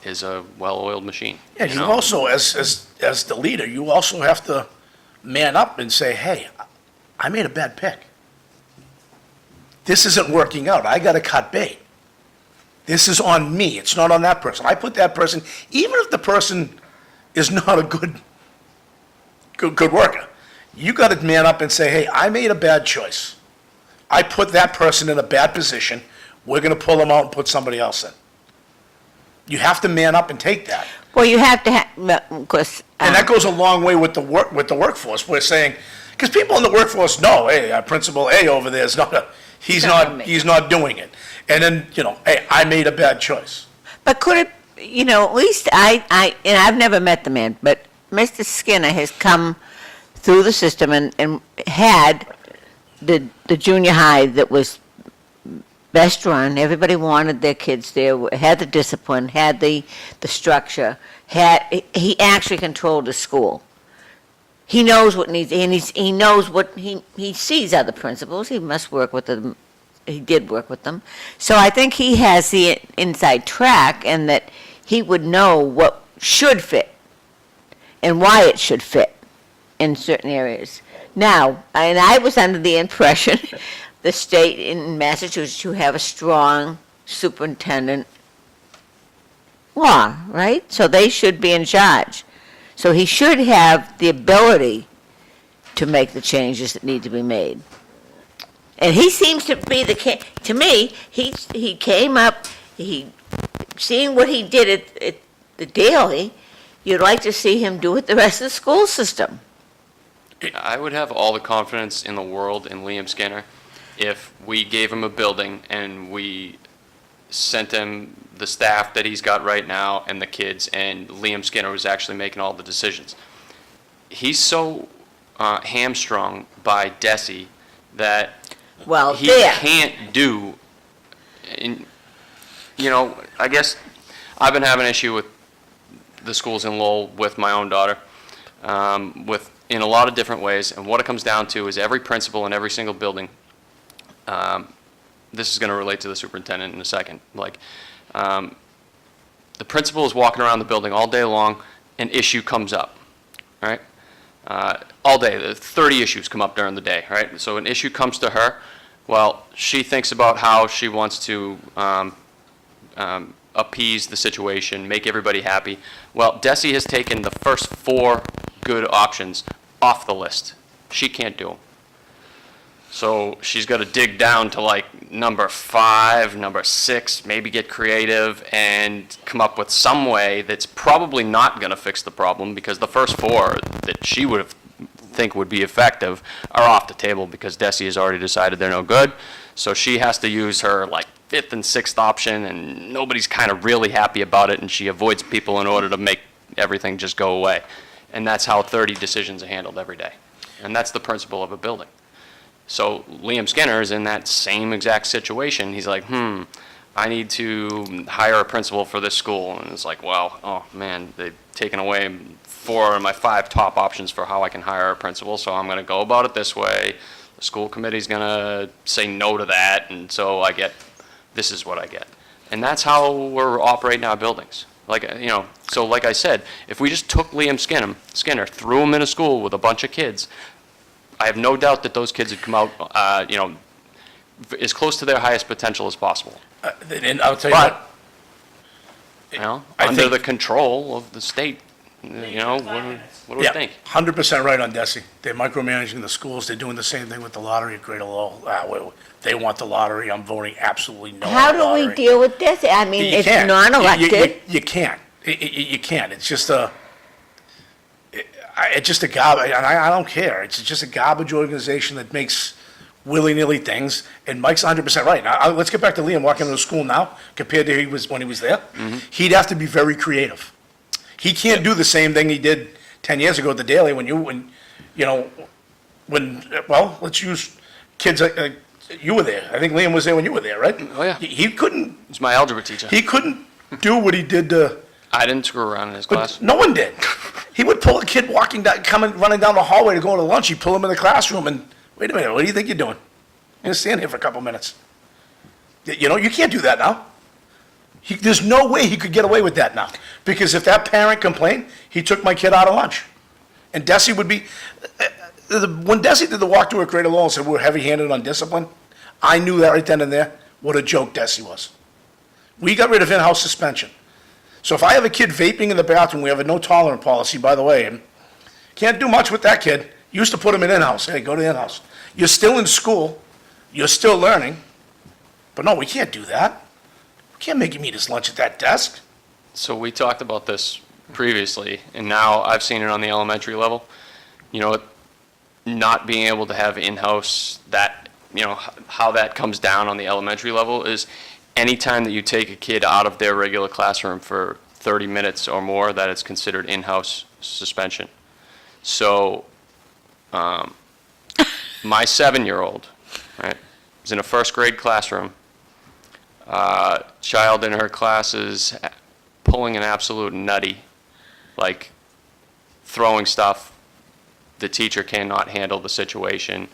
is a well-oiled machine. yeah, you also, as the leader, you also have to man up and say, hey, I made a bad pick. This isn't working out. I got to cut bait. This is on me. It's not on that person. I put that person, even if the person is not a good worker, you got to man up and say, hey, I made a bad choice. I put that person in a bad position. We're going to pull them out and put somebody else in. You have to man up and take that. Well, you have to of course. And that goes a long way with the workforce. We're saying, because people in the workforce know, hey, our principal A over there is he's not doing it. And then, hey, I made a bad choice. But could it, at least and I've never met the man, but Mr. Skinner has come through the system and had the junior high that was best run. Everybody wanted their kids there, had the discipline, had the structure, he actually controlled the school. He knows what needs, and he knows what, he sees other principals, he must work with them, he did work with them. So I think he has the inside track, and that he would know what should fit and why it should fit in certain areas. Now, and I was under the impression the state in Massachusetts, you have a strong superintendent law, right? So they should be in charge. So he should have the ability to make the changes that need to be made. And he seems to be to me, he came up, seeing what he did at the Daily, you'd like to see him do it the rest of the school system. I would have all the confidence in the world in Liam Skinner if we gave him a building and we sent him the staff that he's got right now and the kids, and Liam Skinner was actually making all the decisions. He's so hamstrung by Desi that Well, he there. can't do. you know, I guess I've been having an issue with the schools in Lowell with my own daughter, in a lot of different ways. And what it comes down to is every principal in every single building, this is going to relate to the superintendent in a second. Like, the principal is walking around the building all day long, an issue comes up, right? All day, 30 issues come up during the day, right? So an issue comes to her, well, she thinks about how she wants to appease the situation, make everybody happy. Well, Desi has taken the first 4 good options off the list. She can't do them. So she's got to dig down to like number 5, number 6, maybe get creative and come up with some way that's probably not going to fix the problem, because the first 4 that she would think would be effective are off the table because Desi has already decided they're no good. So she has to use her like 5th and 6th option, and nobody's kind of really happy about it, and she avoids people in order to make everything just go away. And that's how 30 decisions are handled every day. And that's the principle of a building. So Liam Skinner is in that same exact situation. He's like, I need to hire a principal for this school. And it's like, well, oh man, they've taken away 4 of my 5 top options for how I can hire a principal, so I'm going to go about it this way. The school committee's going to say no to that, and so this is what I get. And that's how we're operating our buildings. Like, you know, so like I said, if we just took Liam Skinner, threw him in a school with a bunch of kids, I have no doubt that those kids would come out, you know, as close to their highest potential as possible. And I'll tell you But, what. you know, I under think- the control of the state, you know, what do we think? 100% right on Desi. They're micromanaging the schools. They're doing the same thing with the lottery at Greater Lowell. They want the lottery. I'm voting absolutely no How on the do we lottery. deal with this? I mean, You it's can't. non-elected. You can't. You can't. It's just it's just a garbage, and I don't care. It's just a garbage organization that makes willy-nilly things, and Mike's 100% right. Now, let's get back to Liam walking into school now compared to when he was there. He'd have to be very creative. He can't do the same thing he did 10 years ago at the Daily let's use kids, you were there. I think Liam was there when you were there, right? Oh, yeah. He couldn't, He's my algebra teacher. he couldn't do what he did to, I didn't screw around in his class. but no one did. He would pull a kid running down the hallway to go to lunch. He'd pull him in the classroom and, wait a minute, what do you think you're doing? You're gonna stand here for a couple minutes. You know, you can't do that now. There's no way he could get away with that now. Because if that parent complained, he took my kid out of lunch. And Desi would be, when Desi did the walkthrough at Greater Lowell and said we're heavy-handed on discipline, I knew that right then and there, what a joke Desi was. We got rid of in-house suspension. So if I have a kid vaping in the bathroom, we have a no-tolerant policy, by the way, and can't do much with that kid. Used to put him in in-house. Hey, go to the in-house. You're still in school. You're still learning. But no, we can't do that. We can't make him eat his lunch at that desk. So we talked about this previously, and now I've seen it on the elementary level. You know, not being able to have in-house, that, you know, how that comes down on the elementary level is anytime that you take a kid out of their regular classroom for 30 minutes or more, that it's considered in-house suspension. So, my 7-year-old, right, is in a first grade classroom. Child in her class is pulling an absolute nutty, like throwing stuff. The teacher cannot handle the situation.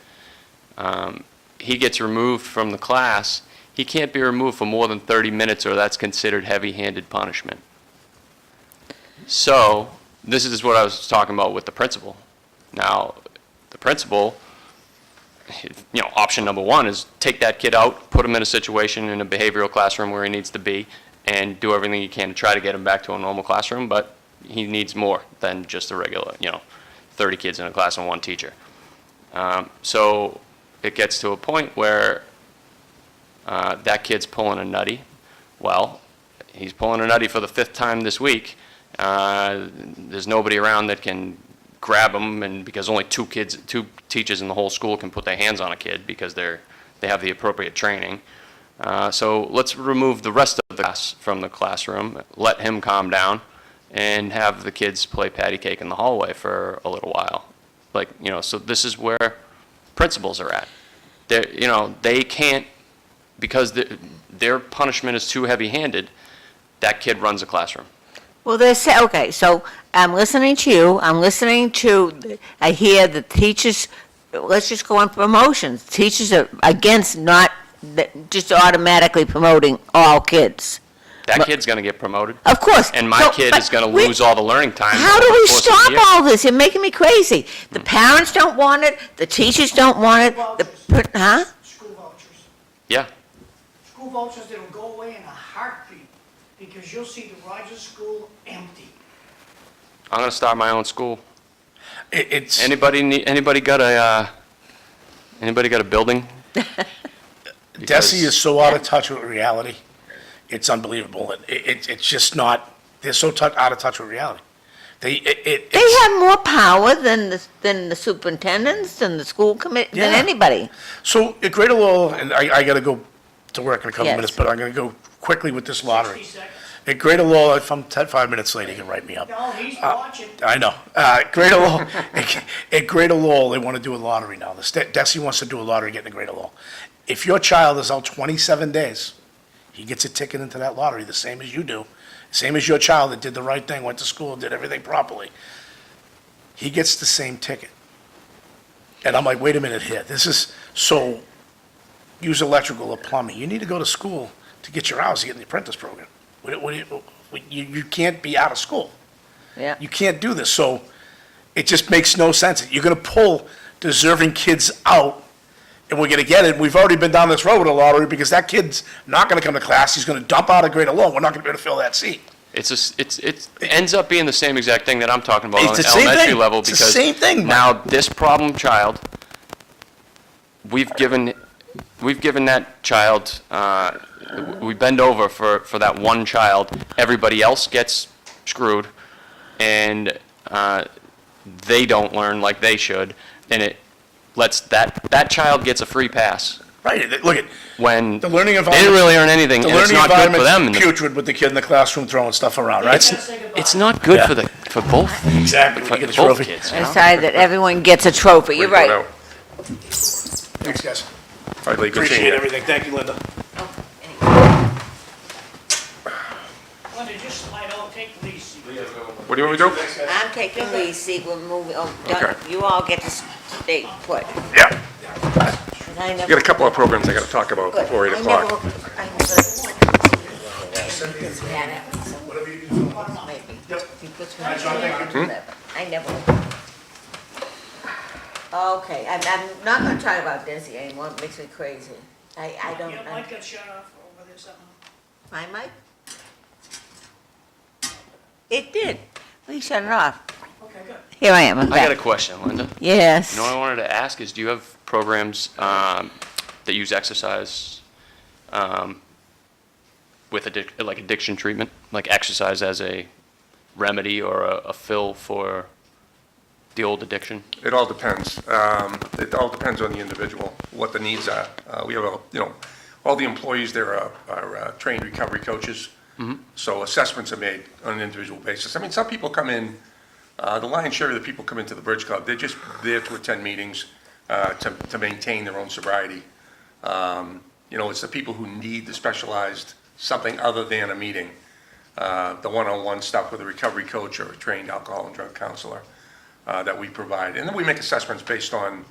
He gets removed from the class. He can't be removed for more than 30 minutes, or that's considered heavy-handed punishment. So, this is what I was talking about with the principal. Now, the principal, you know, option number 1 is take that kid out, put him in a situation in a behavioral classroom where he needs to be, and do everything he can to try to get him back to a normal classroom, but he needs more than just a regular, 30 kids in a class and 1 teacher. So it gets to a point where that kid's pulling a nutty. Well, he's pulling a nutty for the 5th time this week. There's nobody around that can grab him, and because only 2 teachers in the whole school can put their hands on a kid because they have the appropriate training. So let's remove the rest of the class from the classroom, let him calm down, and have the kids play patty cake in the hallway for a little while. So this is where principals are at. They can't because their punishment is too heavy-handed, that kid runs a classroom. Well, okay, so I'm listening to you, I hear the teachers, let's just go on promotions. Teachers are against not just automatically promoting all kids. That kid's gonna get promoted. Of course. And my So, kid but is gonna we- lose all the learning time. How over do the we course of the stop year. all this? You're making me crazy. The parents don't want it, the teachers don't want it, huh? School vouchers. Yeah, School vouchers, that'll go away in a heartbeat, because you'll see the Rogers School empty. I'm gonna start my own school. It's, Anybody got a building? Desi is so out of touch with reality. It's unbelievable. It's just not, they're so out of touch with reality. They have more power than the superintendents and the school committee, than Yeah. anybody. So at Greater Lowell, and I gotta go to work in a couple Yes. minutes, but I'm gonna go quickly with this lottery. 60 seconds. At Greater Lowell, if I'm 5 minutes late, he can write me up. No, he's watching. I know. Greater Lowell, at Greater Lowell, they want to do a lottery now. Desi wants to do a lottery getting to Greater Lowell. If your child is out 27 days, he gets a ticket into that lottery, the same as you do. Same as your child that did the right thing, went to school, did everything properly. He gets the same ticket. And I'm like, wait a minute here, this is, so, use electrical or plumbing. You need to go to school to get your hours to get in the apprentice program. You can't be out of school. Yeah. You can't do this, so it just makes no sense. You're gonna pull deserving kids out, and we're gonna get it. We've already been down this road with a lottery, because that kid's not gonna come to class, he's gonna dump out of grade alone, we're not gonna be able to fill that seat. It ends up being the same exact thing that I'm talking about It's on the the same elementary thing. level, It's the because same thing, Mike. now this problem child, we've given that child, we bend over for that one child, everybody else gets screwed, and they don't learn like they should, and it lets that child gets a free pass Right, look at, when the learning they environment. didn't really earn anything, The and it's learning not good for them. environment's putrid with the kid in the classroom throwing stuff around, right? It's not good Yeah. for both, Exactly, for when you get a both trophy. kids. I decided that everyone gets a trophy, you're Wait, right. Thanks, guys. All right, Lee, good seeing Appreciate you. everything, thank you, Linda. Linda, just slide out, take the lead seat. What do you want me to do? I'm taking Lee's seat, we're moving, Okay. you all get to stay put. Yeah. I never- You got a couple of programs I gotta talk about Good. before 8 I o'clock. never- Whatever you do. Maybe. Yep. He puts me Hi, John, thank on that, but I never. Okay, I'm not gonna talk about Desi anymore, it makes me crazy. I don't, Your mic got shut off over there, something. my mic? It did, we shut it off. Okay, good. Here I am, I'm I got a back. question, Linda. Yes. You know what I wanted to ask is, do you have programs that use exercise with like addiction treatment, like exercise as a remedy or a fill for the old addiction? It all depends. It all depends on the individual, what the needs are. We have, all the employees there are trained recovery coaches. So assessments are made on an individual basis. I mean, some people come in, the lion's share of the people come into the Bridge Club, they're just there to attend meetings, to maintain their own sobriety. It's the people who need the specialized something other than a meeting, the one-on-one stuff with a recovery coach or a trained alcohol and drug counselor that we provide. And then we make assessments based on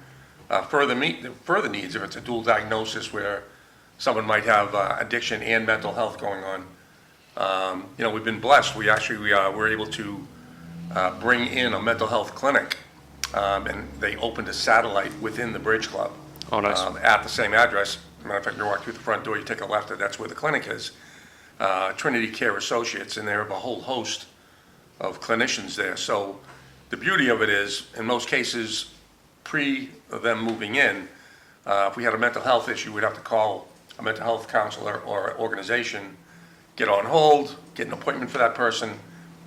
further needs. If it's a dual diagnosis where someone might have addiction and mental health going on, we've been blessed. We're able to bring in a mental health clinic, and they opened a satellite within the Bridge Club. Oh, nice. At the same address. Matter of fact, you walk through the front door, you take a left, and that's where the clinic is. Trinity Care Associates, and they have a whole host of clinicians there. So the beauty of it is, in most cases, pre them moving in, if we had a mental health issue, we'd have to call a mental health counselor or organization, get on hold, get an appointment for that person,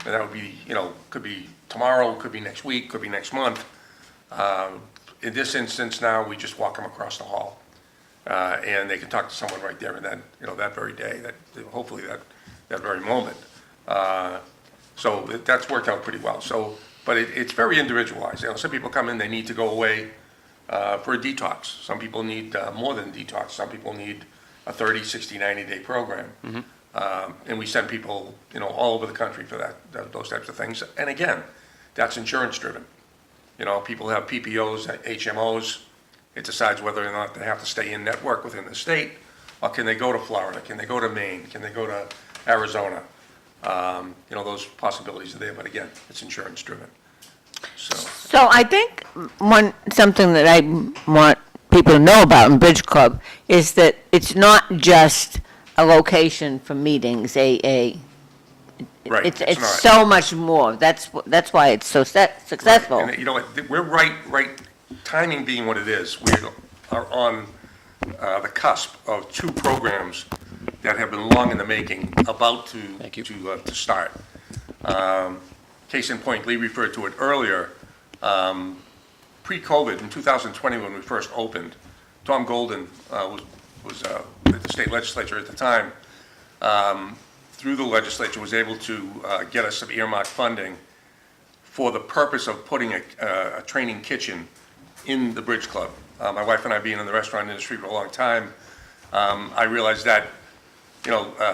and that would be, could be tomorrow, could be next week, could be next month. In this instance now, we just walk them across the hall. And they can talk to someone right there and then, that very day, hopefully that very moment. So that's worked out pretty well. So, but it's very individualized. Some people come in, they need to go away for a detox. Some people need more than a detox. Some people need a 30, 60, 90-day program. And we send people, all over the country for those types of things. And again, that's insurance-driven. People have PPOs, HMOs. It decides whether or not they have to stay in network within the state, or can they go to Florida? Can they go to Maine? Can they go to Arizona? Those possibilities are there, but again, it's insurance-driven. So I think something that I want people to know about in Bridge Club is that it's not just a location for meetings, Right, It's not. so much more. That's why it's so successful. And you know what, we're right, timing being what it is, we are on the cusp of two programs that have been long in the making, about to start. Case in point, Lee referred to it earlier. Pre-COVID, in 2020, when we first opened, Tom Golden was at the state legislature at the time, through the legislature, was able to get us some earmarked funding for the purpose of putting a training kitchen in the Bridge Club. My wife and I, being in the restaurant industry for a long time, I realized that,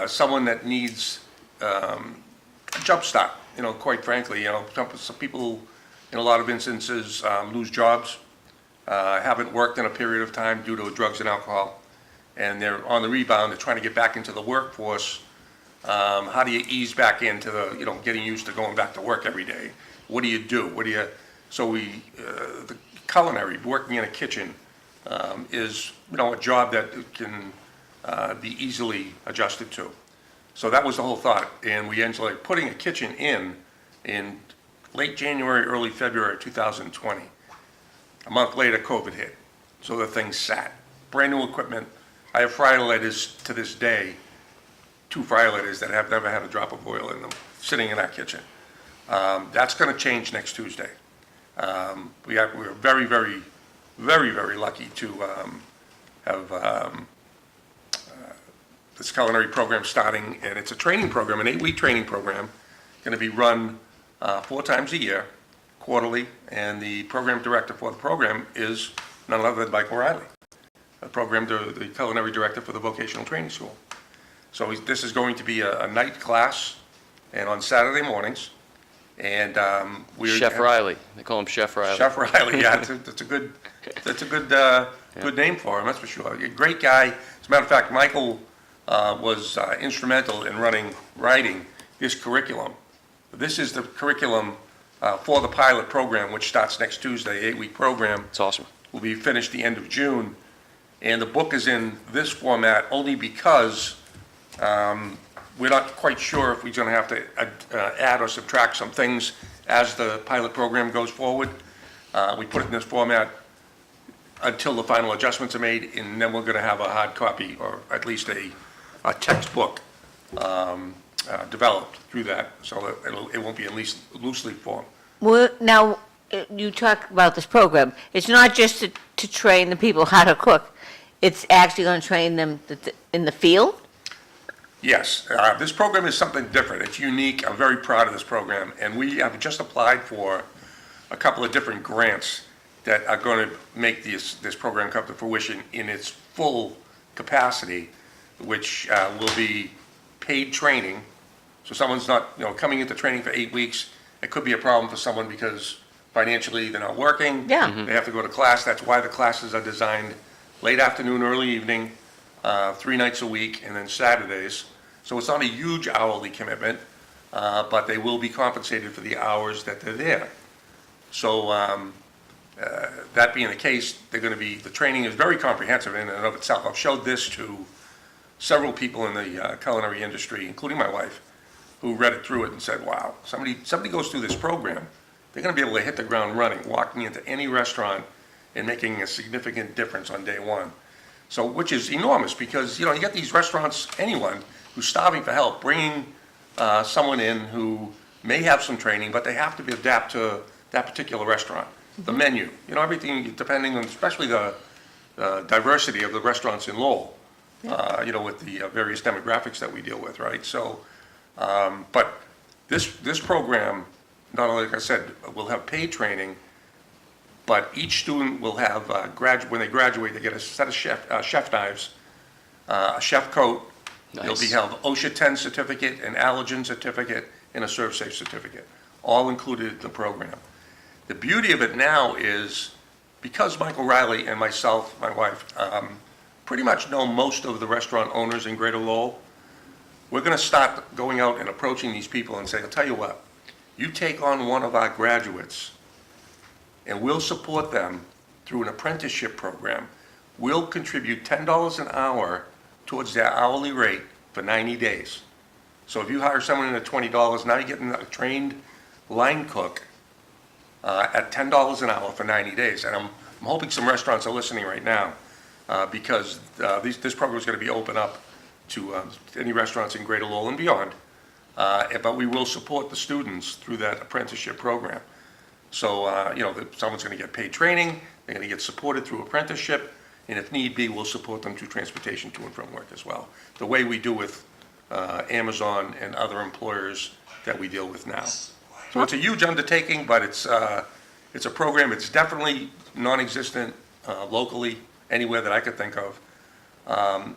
someone that needs a jump start, quite frankly, some people, in a lot of instances, lose jobs, haven't worked in a period of time due to drugs and alcohol, and they're on the rebound, they're trying to get back into the workforce. How do you ease back into the, getting used to going back to work every day? What do you do? So the culinary, working in a kitchen, is, a job that can be easily adjusted to. So that was the whole thought, and we ended up putting a kitchen in late January, early February 2020. A month later, COVID hit, so the thing sat. Brand new equipment. I have fryer lighters to this day, 2 fryer lighters that have never had a drop of oil in them, sitting in our kitchen. That's going to change next Tuesday. We're very, very, very, very lucky to have this culinary program starting, and it's a training program, an 8-week training program, going to be run 4 times a year, quarterly, and the program director for the program is none other than Mike O'Reilly, the culinary director for the vocational training school. So this is going to be a night class, and on Saturday mornings, and we're Chef Riley. They call him Chef Riley. Chef Riley, yeah, that's a good good name for him, that's for sure. A great guy. As a matter of fact, Michael was instrumental in writing this curriculum. This is the curriculum for the pilot program, which starts next Tuesday, 8-week program. It's awesome. Will be finished the end of June. And the book is in this format only because we're not quite sure if we're going to have to add or subtract some things as the pilot program goes forward. We put it in this format until the final adjustments are made, and then we're going to have a hard copy, or at least a textbook developed through that, so that it won't be at least loosely formed. Well, now, you talk about this program. It's not just to train the people how to cook. It's actually going to train them in the field? Yes, this program is something different. It's unique. I'm very proud of this program, and we have just applied for a couple of different grants that are going to make this program come to fruition in its full capacity, which will be paid training. So someone's not, coming into training for 8 weeks. It could be a problem for someone because financially they're not working. Yeah. They have to go to class. That's why the classes are designed late afternoon, early evening, 3 nights a week, and then Saturdays. So it's not a huge hourly commitment, but they will be compensated for the hours that they're there. So that being the case, the training is very comprehensive in and of itself. I've showed this to several people in the culinary industry, including my wife, who read it through it and said, wow, somebody goes through this program, they're going to be able to hit the ground running, walking into any restaurant and making a significant difference on day one. So, which is enormous because, you get these restaurants, anyone who's starving for help, bringing someone in who may have some training, but they have to adapt to that particular restaurant. The menu, everything, depending on, especially the diversity of the restaurants in Lowell, with the various demographics that we deal with, right? So, but this program, not only, like I said, will have paid training, but each student will have, when they graduate, they get a set of chef knives, a chef coat. You'll be Nice. held OSHA 10 certificate, an allergen certificate, and a ServSafe certificate, all included in the program. The beauty of it now is, because Michael Riley and myself, my wife, pretty much know most of the restaurant owners in Greater Lowell, we're going to start going out and approaching these people and say, I'll tell you what, you take on one of our graduates, and we'll support them through an apprenticeship program. We'll contribute $10 an hour towards their hourly rate for 90 days. So if you hire someone in at $20, now you're getting a trained line cook at $10 an hour for 90 days. And I'm hoping some restaurants are listening right now because this program is going to be open up to any restaurants in Greater Lowell and beyond. But we will support the students through that apprenticeship program. So, someone's going to get paid training, they're going to get supported through apprenticeship, and if need be, we'll support them through transportation to and from work as well, the way we do with Amazon and other employers that we deal with now. So it's a huge undertaking, but it's a program, it's definitely non-existent locally, anywhere that I could think of.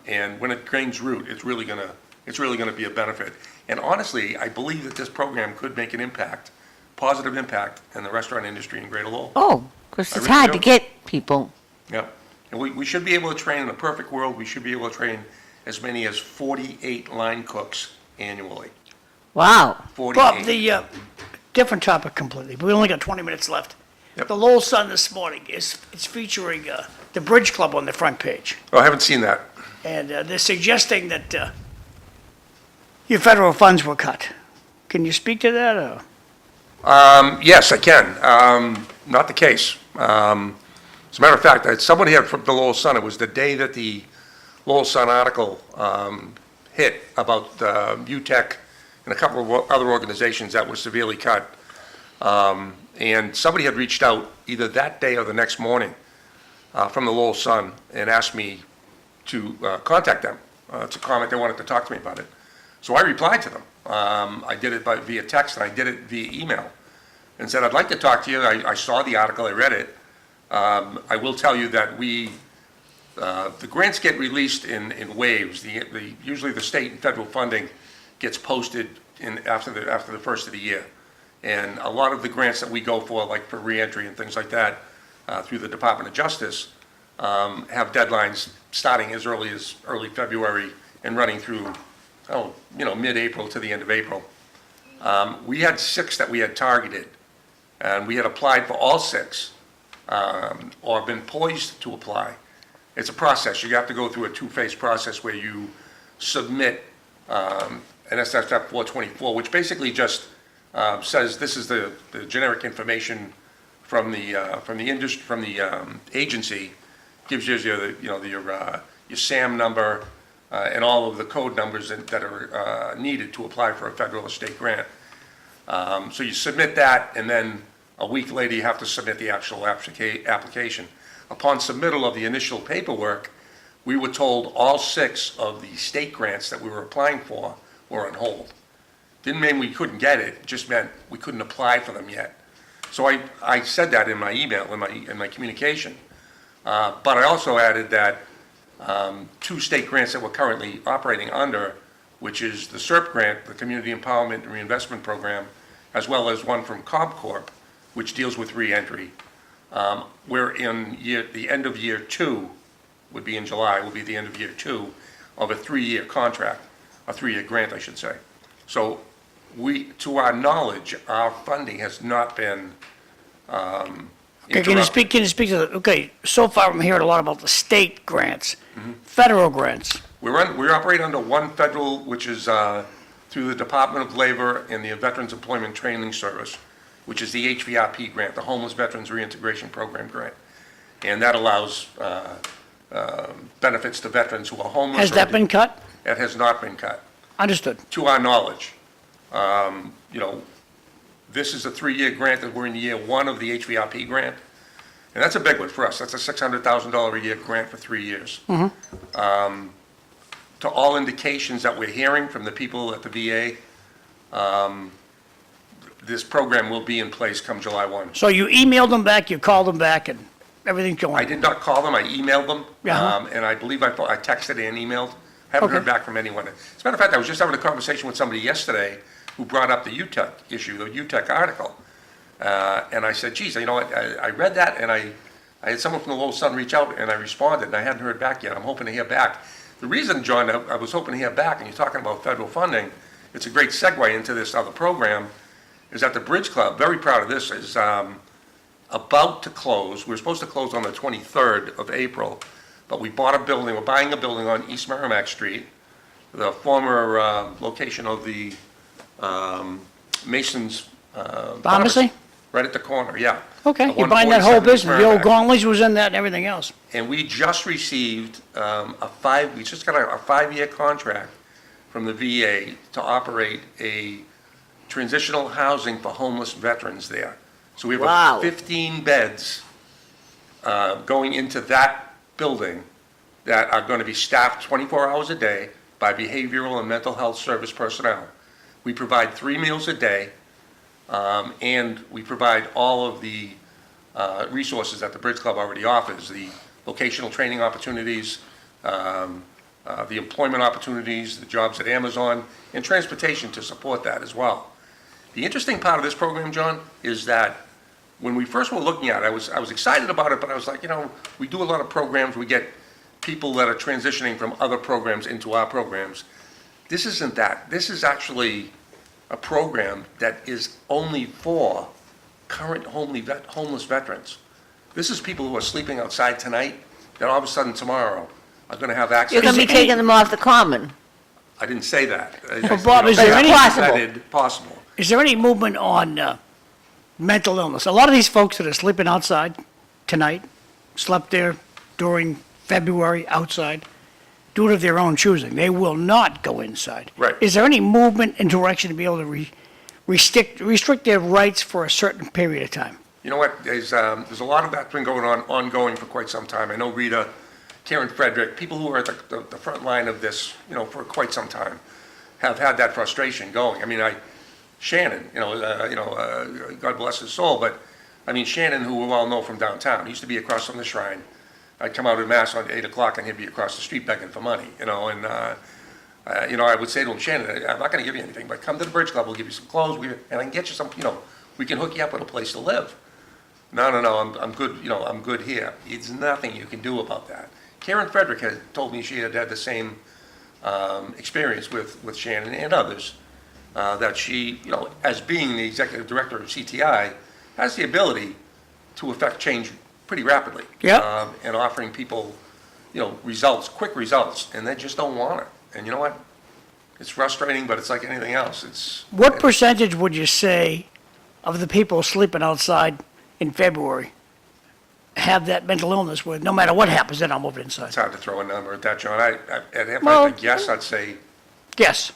And when it gains root, it's really gonna be a benefit. And honestly, I believe that this program could make an impact, positive impact in the restaurant industry in Greater Lowell. Oh, because I it's really hard do. to get people. Yeah, and we should be able to train, in a perfect world, we should be able to train as many as 48 line cooks annually. Wow. 48. Bob, the, different topic completely, but we only got 20 minutes left. Yep. The Lowell Sun this morning it's featuring the Bridge Club on the front page. Oh, I haven't seen that. And they're suggesting that your federal funds were cut. Can you speak to that, or? Yes, I can. Not the case. As a matter of fact, somebody had from the Lowell Sun, it was the day that the Lowell Sun article hit about UTEC and a couple of other organizations that were severely cut. And somebody had reached out either that day or the next morning from the Lowell Sun and asked me to contact them. It's a comment, they wanted to talk to me about it. So I replied to them. I did it via text and I did it via email and said, I'd like to talk to you. I saw the article, I read it. I will tell you that the grants get released in waves. Usually the state and federal funding gets posted after the first of the year. And a lot of the grants that we go for, like for reentry and things like that, through the Department of Justice, have deadlines starting as early February and running through, mid-April to the end of April. We had 6 that we had targeted, and we had applied for all 6, or been poised to apply. It's a process. You have to go through a 2-phase process where you submit an SSF 424, which basically just says this is the generic information from the industry, from the agency, gives you your SAM number and all of the code numbers that are needed to apply for a federal or state grant. So you submit that, and then a week later you have to submit the actual application. Upon submittal of the initial paperwork, we were told all 6 of the state grants that we were applying for were on hold. Didn't mean we couldn't get it, it just meant we couldn't apply for them yet. So I said that in my email, in my communication. But I also added that 2 state grants that we're currently operating under, which is the SERP grant, the Community Empowerment and Reinvestment Program, as well as one from CompCorp, which deals with reentry. We're in the end of year 2, would be in July, will be the end of year 2 of a 3-year contract, a 3-year grant, I should say. So to our knowledge, our funding has not been Okay, can you speak to okay, so far I'm hearing a lot about the state grants, federal grants. We operate under one federal, which is through the Department of Labor and the Veterans Employment Training Service, which is the HVRP grant, the Homeless Veterans Reintegration Program grant. And that allows benefits to veterans who are homeless. Has that been cut? It has not been cut, Understood. to our knowledge. This is a 3-year grant that we're in year 1 of the HVRP grant. And that's a big one for us. That's a $600,000 a year grant for 3 years. To all indications that we're hearing from the people at the VA, this program will be in place come July 1. So you emailed them back, you called them back, and everything's going? I did not call them, I emailed them, Uh-huh. and I believe I texted and emailed. Haven't heard Okay. back from anyone. As a matter of fact, I was just having a conversation with somebody yesterday who brought up the UTEC issue, the UTEC article. And I said, geez, you know what, I read that, and I had someone from the Lowell Sun reach out, and I responded, and I hadn't heard back yet. I'm hoping to hear back. The reason, John, I was hoping to hear back, and you're talking about federal funding, it's a great segue into this other program, is that the Bridge Club, very proud of this, is about to close. We were supposed to close on the 23rd of April, but we bought a building, we're buying a building on East Merrimack Street, the former location of the Masons. Pharmacy? Right at the corner, yeah. Okay, The you're buying that whole 147 East business. The old Merrimack. Gonleys was in that and everything else. And we just received we just got a 5-year contract from the VA to operate a transitional housing for homeless veterans there. So we have Wow. 15 beds going into that building that are going to be staffed 24 hours a day by behavioral and mental health service personnel. We provide 3 meals a day, and we provide all of the resources that the Bridge Club already offers, the vocational training opportunities, the employment opportunities, the jobs at Amazon, and transportation to support that as well. The interesting part of this program, John, is that when we first were looking at it, I was excited about it, but I was like, we do a lot of programs, we get people that are transitioning from other programs into our programs. This isn't that. This is actually a program that is only for current homeless veterans. This is people who are sleeping outside tonight, that all of a sudden tomorrow are going to have access. You're going to be taking them off the common. I didn't say that. Well, Bob, is there any- Possible. Is there any movement on mental illness? A lot of these folks that are sleeping outside tonight, slept there during February outside, due to their own choosing. They will not go inside. Right. Is there any movement and direction to be able to restrict their rights for a certain period of time? You know what, there's a lot of that's been going on, ongoing for quite some time. I know Rita, Karen Frederick, people who are at the front line of this, for quite some time, have had that frustration going. I mean, Shannon, God bless his soul, but, I mean, Shannon, who we all know from downtown, he used to be across from the Shrine. I'd come out at Mass on 8 o'clock and he'd be across the street begging for money, and, I would say to him, Shannon, I'm not gonna give you anything, but come to the Bridge Club, we'll give you some clothes, and I can get you some, we can hook you up with a place to live. No, I'm good, I'm good here. It's nothing you can do about that. Karen Frederick had told me she had the same experience with Shannon and others, that she, as being the executive director of CTI, has the ability to affect change pretty rapidly. Yep. And offering people, results, quick results, and they just don't want it. And you know what? It's frustrating, but it's like anything else. What percentage would you say of the people sleeping outside in February have that mental illness where no matter what happens, they're not moving inside? It's hard to throw a number at that, John. If I Well- had to guess, I'd say Yes,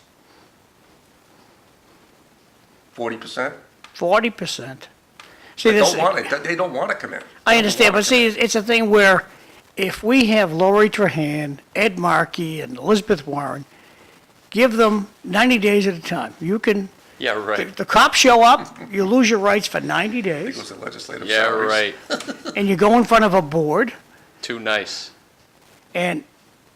40%. 40%. See, They this, don't want it. They don't want to come in. I understand, but see, it's a thing where if we have Lori Trahan, Ed Markey, and Elizabeth Warren, give them 90 days at a time. You can, Yeah, right. the cops show up, you lose your rights for 90 It days, goes to legislative Yeah, salaries. right. and you go in front of a board, Too nice. and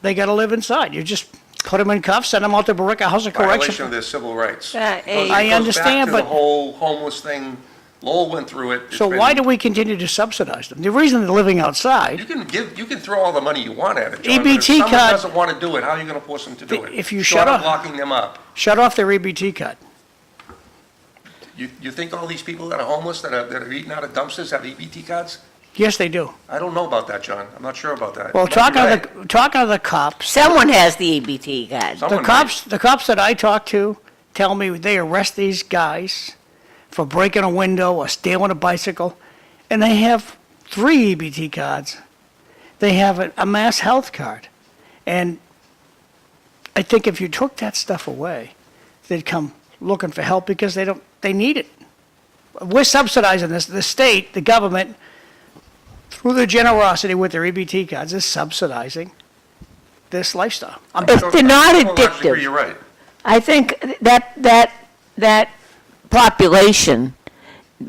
they gotta live inside. You just put them in cuffs, send them out to Barica House of Violation Correction. of their civil rights. Yeah, It I goes understand, back to but- the whole homeless thing. Lowell went through it. It's So been- why do we continue to subsidize them? The reason they're living outside, You can throw all the money you want at it, John, but if EBT someone card- doesn't want to do it, how are you going to force them to do it? If you Short shut of off- locking them up. shut off their EBT card. You think all these people that are homeless, that are eating out of dumpsters have EBT cards? Yes, they do. I don't know about that, John. I'm not sure about that. Well, You might be right. talking to the cops, Someone has the EBT card. Someone the cops that I talk to tell me they arrest these guys for breaking a window or stealing a bicycle, and they have 3 EBT cards. They have a mass health card. And I think if you took that stuff away, they'd come looking for help because they need it. We're subsidizing this, the state, the government, through their generosity with their EBT cards, is subsidizing this lifestyle. If they're not I don't actually agree, addictive, You're right. I think that population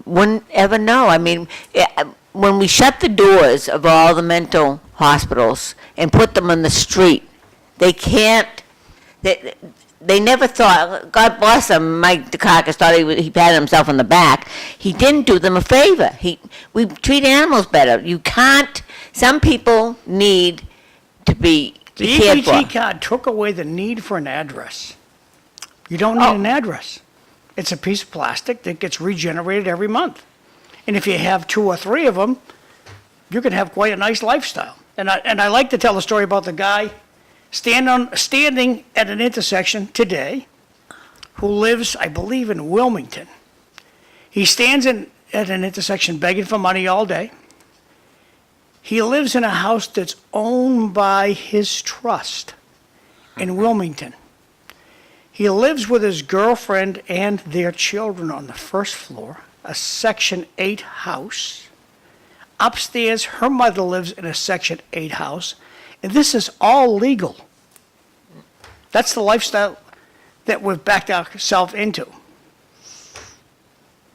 wouldn't ever know. I mean, when we shut the doors of all the mental hospitals and put them on the street, they can't, they never thought, God bless him, Mike Dukakis thought he patted himself on the back. He didn't do them a favor. We treat animals better. You can't, some people need to be The cared for. EBT card took away the need for an address. You don't need Oh. an address. It's a piece of plastic that gets regenerated every month. And if you have 2 or 3 of them, you can have quite a nice lifestyle. And I like to tell the story about the guy standing at an intersection today who lives, I believe, in Wilmington. He stands at an intersection begging for money all day. He lives in a house that's owned by his trust in Wilmington. He lives with his girlfriend and their children on the first floor, a Section 8 house. Upstairs, her mother lives in a Section 8 house, and this is all legal. That's the lifestyle that we've backed ourselves into.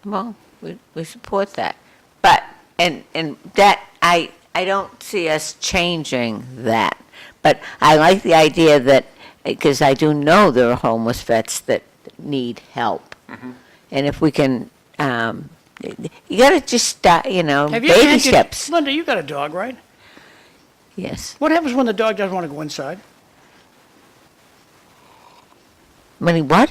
Well, we support that. But, and that, I don't see us changing that. But I like the idea that, because I do know there are homeless vets that need help. And if we can, you gotta just start, Have you baby ever had your- steps. Linda, you got a dog, right? Yes. What happens when the dog doesn't want to go inside? When he what?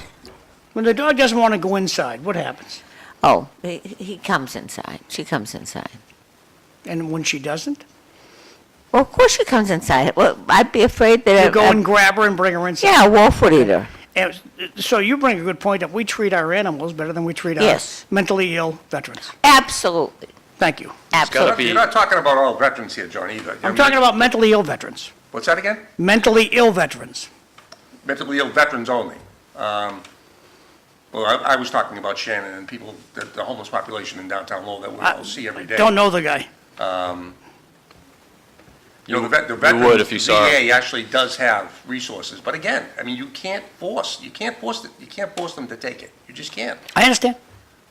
When the dog doesn't want to go inside, what happens? Oh, he comes inside. She comes inside. And when she doesn't? Well, of course she comes inside. Well, I'd be afraid that. You go and grab her and bring her inside? Yeah, a wolf would eat her. And so you bring a good point up. We treat our animals better than we treat our Yes. mentally ill veterans. Absolutely. Thank you. gotta Absolutely. be- You're not talking about all veterans here, John, either. I'm talking about mentally ill veterans. What's that again? Mentally ill veterans. Mentally ill veterans only. Well, I was talking about Shannon and people, the homeless population in downtown Lowell that we all see every day. Don't know the guy. You know, the veterans. would if you saw VA actually does have resources, but again, I mean, you can't force them to take it. You just can't. I understand.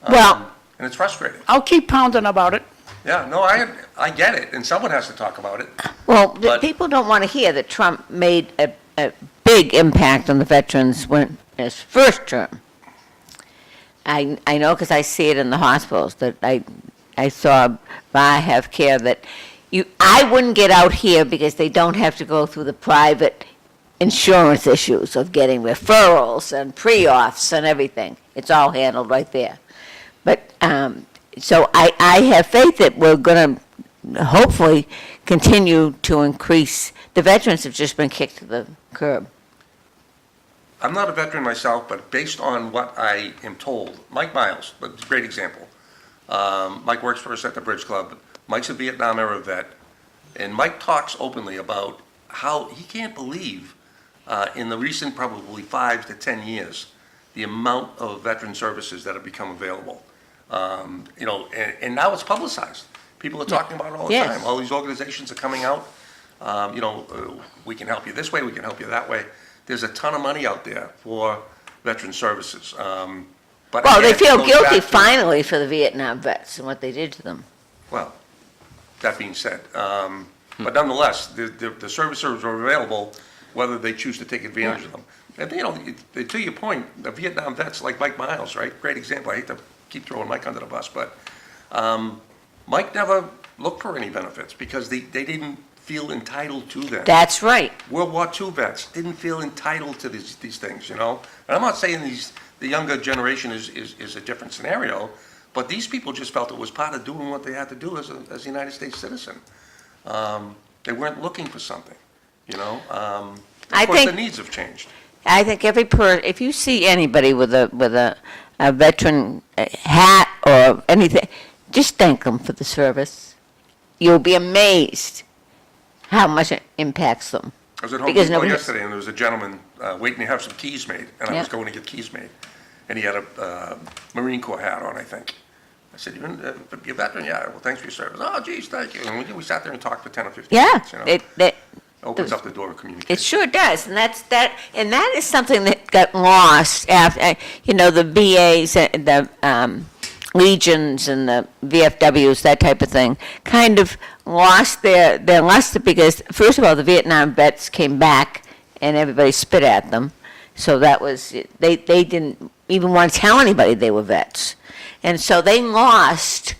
Well, And it's frustrating. I'll keep pounding about it. Yeah, no, I get it, and someone has to talk about it. well, But- people don't want to hear that Trump made a big impact on the veterans when his first term. I know because I see it in the hospitals that I saw by have care that I wouldn't get out here because they don't have to go through the private insurance issues of getting referrals and pre-auths and everything. It's all handled right there. But, so I have faith that we're going to hopefully continue to increase. The veterans have just been kicked to the curb. I'm not a veteran myself, but based on what I am told, Mike Miles, a great example. Mike works for us at the Bridge Club. Mike's a Vietnam era vet, and Mike talks openly about how he can't believe in the recent probably 5 to 10 years, the amount of veteran services that have become available. And now it's publicized. People are talking about it all the Yes. time. All these organizations are coming out. We can help you this way, we can help you that way. There's a ton of money out there for veteran services. But Well, they again, it feel goes guilty back to- finally for the Vietnam vets and what they did to them. Well, that being said, but nonetheless, the services are available, whether they choose to take advantage of them. And, to your point, the Vietnam vets like Mike Miles, right? Great example. I hate to keep throwing Mike under the bus, but Mike never looked for any benefits because they didn't feel entitled to them. That's right. World War II vets didn't feel entitled to these things, And I'm not saying the younger generation is a different scenario, but these people just felt it was part of doing what they had to do as a United States citizen. They weren't looking for something, Of I course, the think- needs have changed. I think if you see anybody with a veteran hat or anything, just thank them for the service. You'll be amazed how much it impacts them. I was at Home Because Depot nobody- yesterday, and there was a gentleman waiting to have some keys made, and I was Yeah. going to get keys made. And he had a Marine Corps hat on, I think. I said, you're a veteran? Yeah, well, thanks for your service. Oh, geez, thank you. And we sat there and talked for 10 or 15 Yeah, minutes, it Opens up the door of it communication. sure does, and that is something that got lost after, the VAs, the Legions and the VFWs, that type of thing, kind of lost their luster because, first of all, the Vietnam vets came back and everybody spit at them. So that was, they didn't even want to tell anybody they were vets. And so they lost,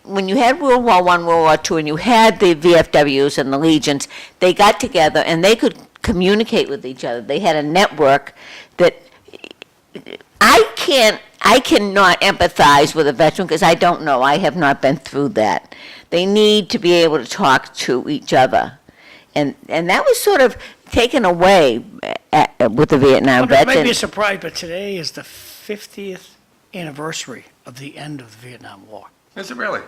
when you had World War I, World War II, and you had the VFWs and the Legions, they got together and they could communicate with each other. They had a network that I cannot empathize with a veteran because I don't know. I have not been through that. They need to be able to talk to each other. And that was sort of taken away with the Vietnam Well, it vets. may be a surprise, but today is the 50th anniversary of the end of the Vietnam War. Is it really?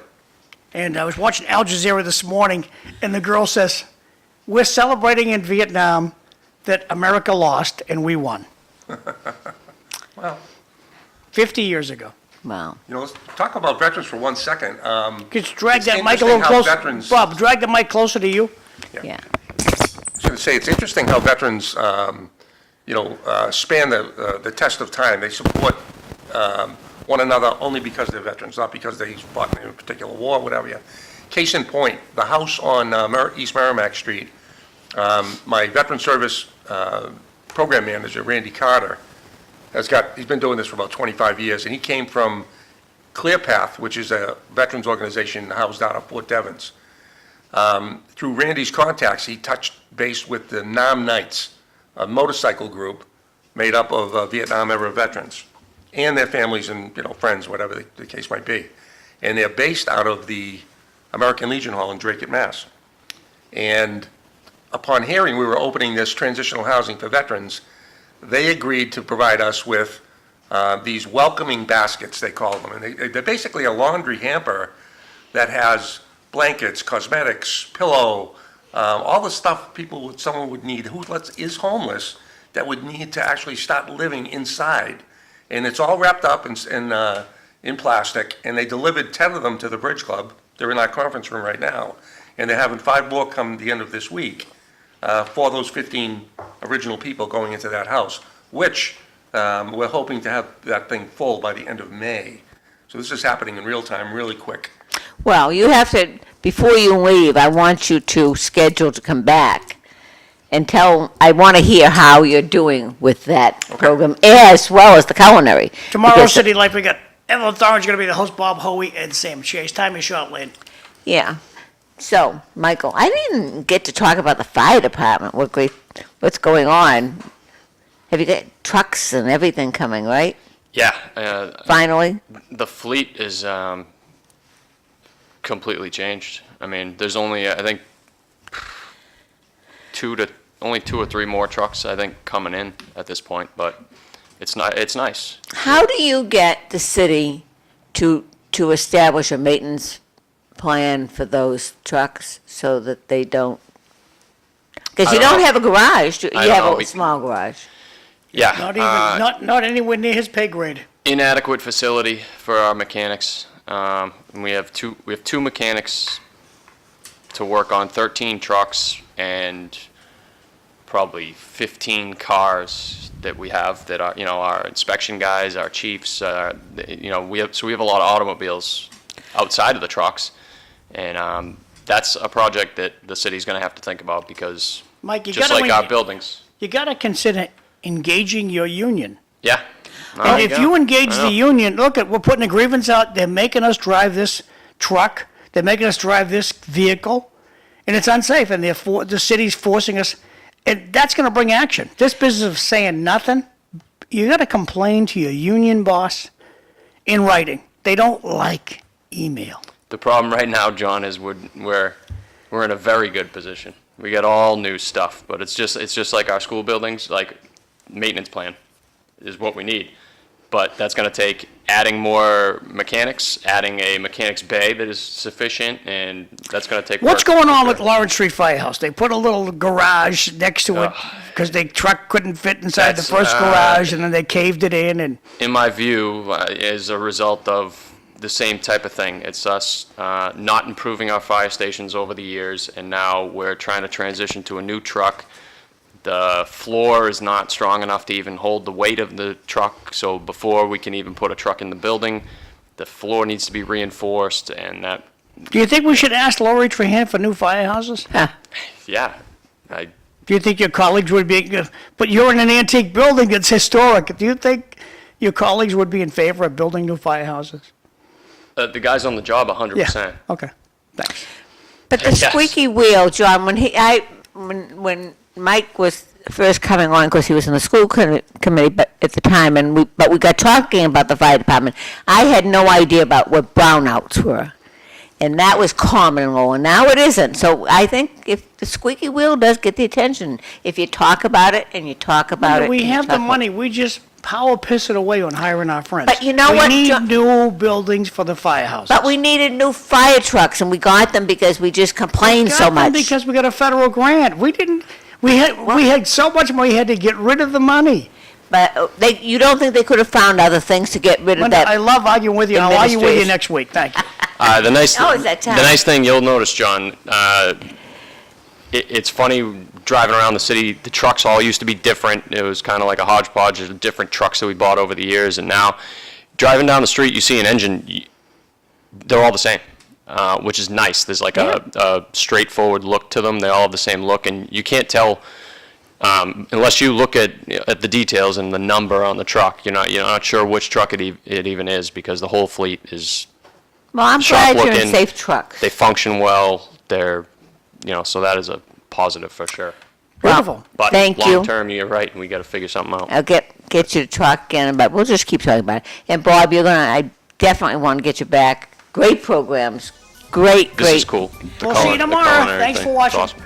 And I was watching Al Jazeera this morning, and the girl says, "We're celebrating in Vietnam that America lost and we won." Well, 50 years ago. Well, let's talk about veterans for 1 second. Could you drag It's that mic a interesting little how closer? veterans- Bob, drag the mic closer to you. yeah. I was going to say, it's interesting how veterans, span the test of time. They support one another only because they're veterans, not because they fought in a particular war, whatever. Yeah. Case in point, the house on East Merrimack Street, my veteran service program manager, Randy Carter, he's been doing this for about 25 years, and he came from Clear Path, which is a veterans organization housed out of Fort Devens. Through Randy's contacts, he touched base with the Nam Knights, a motorcycle group made up of Vietnam-era veterans and their families and, friends, whatever the case might be. And they're based out of the American Legion Hall in Drake, Mass. And upon hearing we were opening this transitional housing for veterans, they agreed to provide us with these welcoming baskets, they call them. And they're basically a laundry hamper that has blankets, cosmetics, pillow, all the stuff someone would need who is homeless that would need to actually start living inside. And it's all wrapped up in plastic, and they delivered 10 of them to the Bridge Club. They're in our conference room right now, and they're having 5 more come the end of this week for those 15 original people going into that house, which we're hoping to have that thing full by the end of May. So this is happening in real time, really quick. Well, you have to, before you leave, I want you to schedule to come back and I want to hear how you're doing with that program, as well as the culinary. Tomorrow, Because- City Life, we got Evelyn Thorne's going to be the host, Bob Hoey, and Sam Chase. Time is short, Lynn. Yeah. So, Michael, I didn't get to talk about the fire department, what's going on. Have you got trucks and everything coming, right? Yeah, Finally? the fleet is completely changed. I mean, there's only, I think, only 2 or 3 more trucks, I think, coming in at this point, but it's nice. How do you get the city to establish a maintenance plan for those trucks so that they don't? Because you I don't don't know. have a garage, you I don't have know. a small garage. Yeah. Not anywhere near his pay grade. Inadequate facility for our mechanics. And we have two mechanics to work on 13 trucks and probably 15 cars that we have that are, our inspection guys, our chiefs, we have a lot of automobiles outside of the trucks. And that's a project that the city's going to have to think about because Mike, just like our buildings. You got to consider engaging your union. Yeah. No, And there if go. you engage I the know. union, we're putting a grievance out, they're making us drive this truck, they're making us drive this vehicle, and it's unsafe, and the city's forcing us, and that's gonna bring action. This business of saying nothing, you gotta complain to your union boss in writing. They don't like email. The problem right now, John, is we're in a very good position. We got all new stuff, but it's just like our school buildings, like maintenance plan is what we need. But that's going to take adding more mechanics, adding a mechanics bay that is sufficient, and that's going to take What's work. going on with Lawrence Street Firehouse? They put a little garage next to it, because the truck couldn't fit inside the That's, first garage, and then they caved it in, and In my view, is a result of the same type of thing. It's us not improving our fire stations over the years, and now we're trying to transition to a new truck. The floor is not strong enough to even hold the weight of the truck, so before we can even put a truck in the building, the floor needs to be reinforced, and that, Do you think we should ask Lori Trahan for new firehouses? yeah, Do you think your colleagues would be, but you're in an antique building that's historic. Do you think your colleagues would be in favor of building new firehouses? the guys on the job, 100%. Yeah, okay, thanks. But the Yes. squeaky wheel, John, when Mike was first coming on, because he was in the school committee but at the time, and we got talking about the fire department, I had no idea about what brownouts were. And that was common in Lowell, and now it isn't. So I think if the squeaky wheel does get the attention, if you talk about it and you talk about it. We and you have the talk about- money, we just power piss it away on hiring our friends. But you know what, We John- need new buildings for the firehouses. But we needed new fire trucks, and we got them because we just complained so Got them much. Because we got a federal grant. We didn't, we had so much money, we had to get rid of the money. But you don't think they could have found other things to get rid of Linda, that? I love arguing with you, and I'll argue with you administration. next week, thank you. The nice, Oh, is that the time? nice thing you'll notice, John, it's funny driving around the city. The trucks all used to be different. It was kind of like a hodgepodge of different trucks that we bought over the years, and now driving down the street, you see an engine. They're all the same, which is nice. There's like a straightforward look to them. They all have the same look, and you can't tell unless you look at the details and the number on the truck. You're not sure which truck it even is, because the whole fleet is. Well, I'm sharp glad you're in looking. safe trucks. They function well. They're, so that is a positive for sure. Beautiful. But Thank you. long term, you're right, and we got to figure something out. I'll get you the truck, but we'll just keep talking about it. And Bob, I definitely want to get you back. Great programs. Great. This is cool. We'll see you tomorrow. Thanks for watching. Awesome.